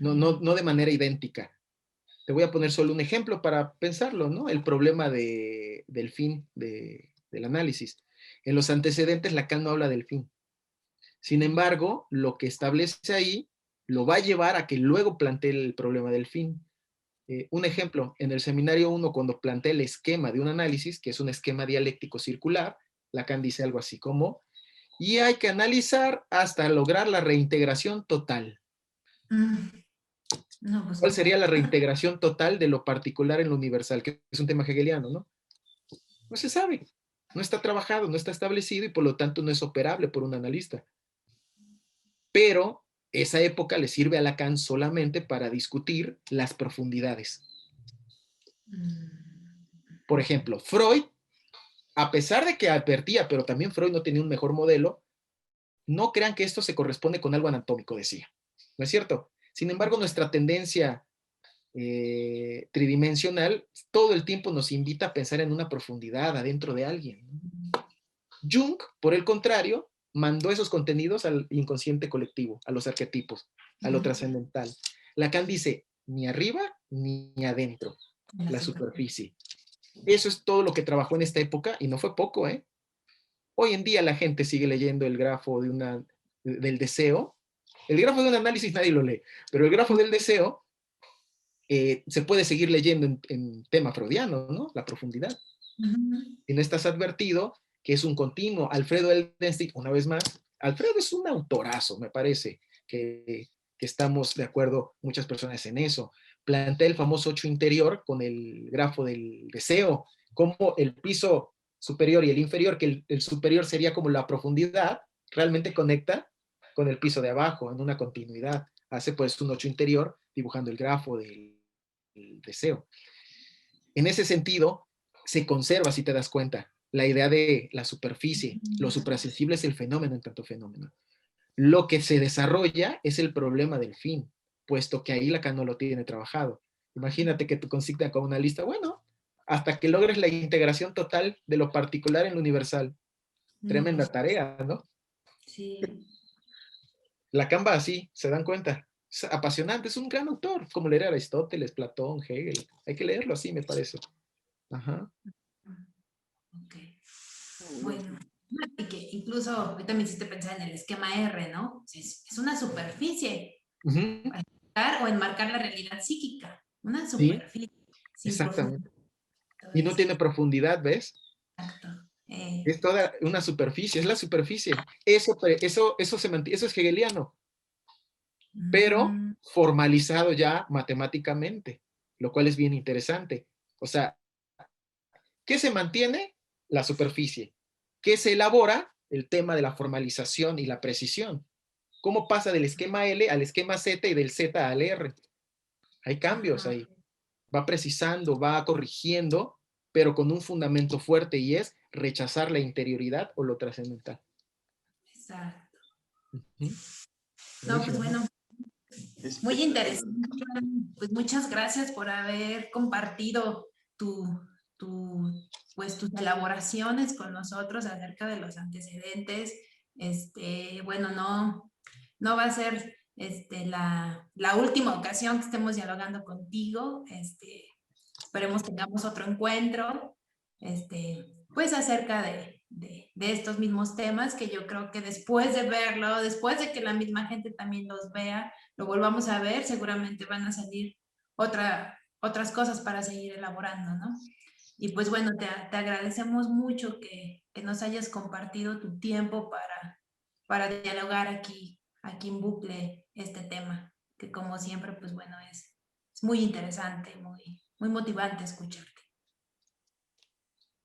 No de manera idéntica. Te voy a poner solo un ejemplo para pensarlo, ¿no? El problema del fin del análisis. En los antecedentes Lacan no habla del fin. Sin embargo, lo que establece ahí lo va a llevar a que luego plantee el problema del fin. Un ejemplo, en el seminario 1, cuando plantea el esquema de un análisis, que es un esquema dialéctico circular, Lacan dice algo así como, y hay que analizar hasta lograr la reintegración total. No, pues ¿Cuál no. sería la reintegración total de lo particular en lo universal? Que es un tema hegeliano, ¿no? No se sabe, no está trabajado, no está establecido y por lo tanto no es operable por un analista. Pero esa época le sirve a Lacan solamente para discutir las profundidades. Por ejemplo, Freud, a pesar de que advertía, pero también Freud no tenía un mejor modelo, no crean que esto se corresponde con algo anatómico, decía. ¿No es cierto? Sin embargo, nuestra tendencia tridimensional todo el tiempo nos invita a pensar en una profundidad adentro de alguien. Jung, por el contrario, mandó esos contenidos al inconsciente colectivo, a los arquetipos, a lo trascendental. Lacan dice, ni arriba ni adentro, la superficie. Eso es todo lo que trabajó en esta época y no fue poco, ¿eh? Hoy en día la gente sigue leyendo el grafo del deseo. El grafo de un análisis nadie lo lee, pero el grafo del deseo se puede seguir leyendo en tema freudiano, ¿no? La profundidad. Si no estás advertido que es un continuo. Alfredo Eldenstein, una vez más, Alfredo es un autorazo, me parece, que estamos de acuerdo muchas personas en eso. Plantea el famoso 8 interior con el grafo del deseo, como el piso superior y el inferior, que el superior sería como la profundidad, realmente conecta con el piso de abajo en una continuidad. Hace pues un 8 interior dibujando el grafo del deseo. En ese sentido, se conserva, si te das cuenta, la idea de la superficie. Lo suprasensible es el fenómeno en tanto fenómeno. Lo que se desarrolla es el problema del fin, puesto que ahí Lacan no lo tiene trabajado. Imagínate que tu consigna con una lista, bueno, hasta que logres la integración total de lo particular en lo universal. Tremenda tarea, ¿no? Sí. Lacan va así, ¿se dan cuenta? Es apasionante, es un gran autor, como leer a Aristóteles, Platón, Hegel. Hay que leerlo así, me parece. Ajá. Ok. Bueno, y que incluso ahorita me hiciste pensar en el esquema R, ¿no? Es una superficie. O enmarcar la realidad psíquica. Una superficie. Sí, exactamente. Y no tiene profundidad, ¿ves? Exacto. Es toda una superficie, es la superficie. Eso se mantiene, eso es hegeliano, pero formalizado ya matemáticamente, lo cual es bien interesante. O sea, ¿qué se mantiene? La superficie. ¿Qué se elabora? El tema de la formalización y la precisión. ¿Cómo pasa del esquema L al esquema Z y del Z al R? Hay cambios ahí. Va precisando, va corrigiendo, pero con un fundamento fuerte y es rechazar la interioridad o lo trascendental. Exacto. No, pues bueno, muy interesante. Pues muchas gracias por haber compartido pues tus elaboraciones con nosotros acerca de los antecedentes. Bueno, no va a ser la última ocasión que estemos dialogando contigo. Esperemos tengamos otro encuentro, pues acerca de estos mismos temas, que yo creo que después de verlo, después de que la misma gente también los vea, lo volvamos a ver, seguramente van a salir otras cosas para seguir elaborando, ¿no? Y pues bueno, te agradecemos mucho que nos hayas compartido tu tiempo para dialogar aquí en Bucle este tema, que como siempre, pues bueno, es muy interesante, muy motivante escucharte.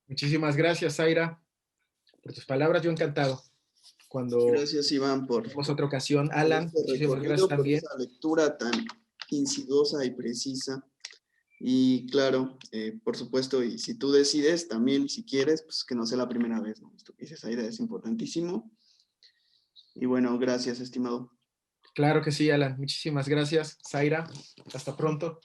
Muchísimas gracias, Zaira, por tus palabras. Yo encantado. Gracias, Iván, por otra ocasión. Alan, muchísimas gracias también. Por esa lectura tan incidosa y precisa. Y claro, por supuesto, y si tú decides también, si quieres, pues que no sea la primera vez, ¿no? Esto que dices, Zaira, es importantísimo. Y bueno, gracias, estimado. Claro que sí, Alan. Muchísimas gracias, Zaira. Hasta pronto.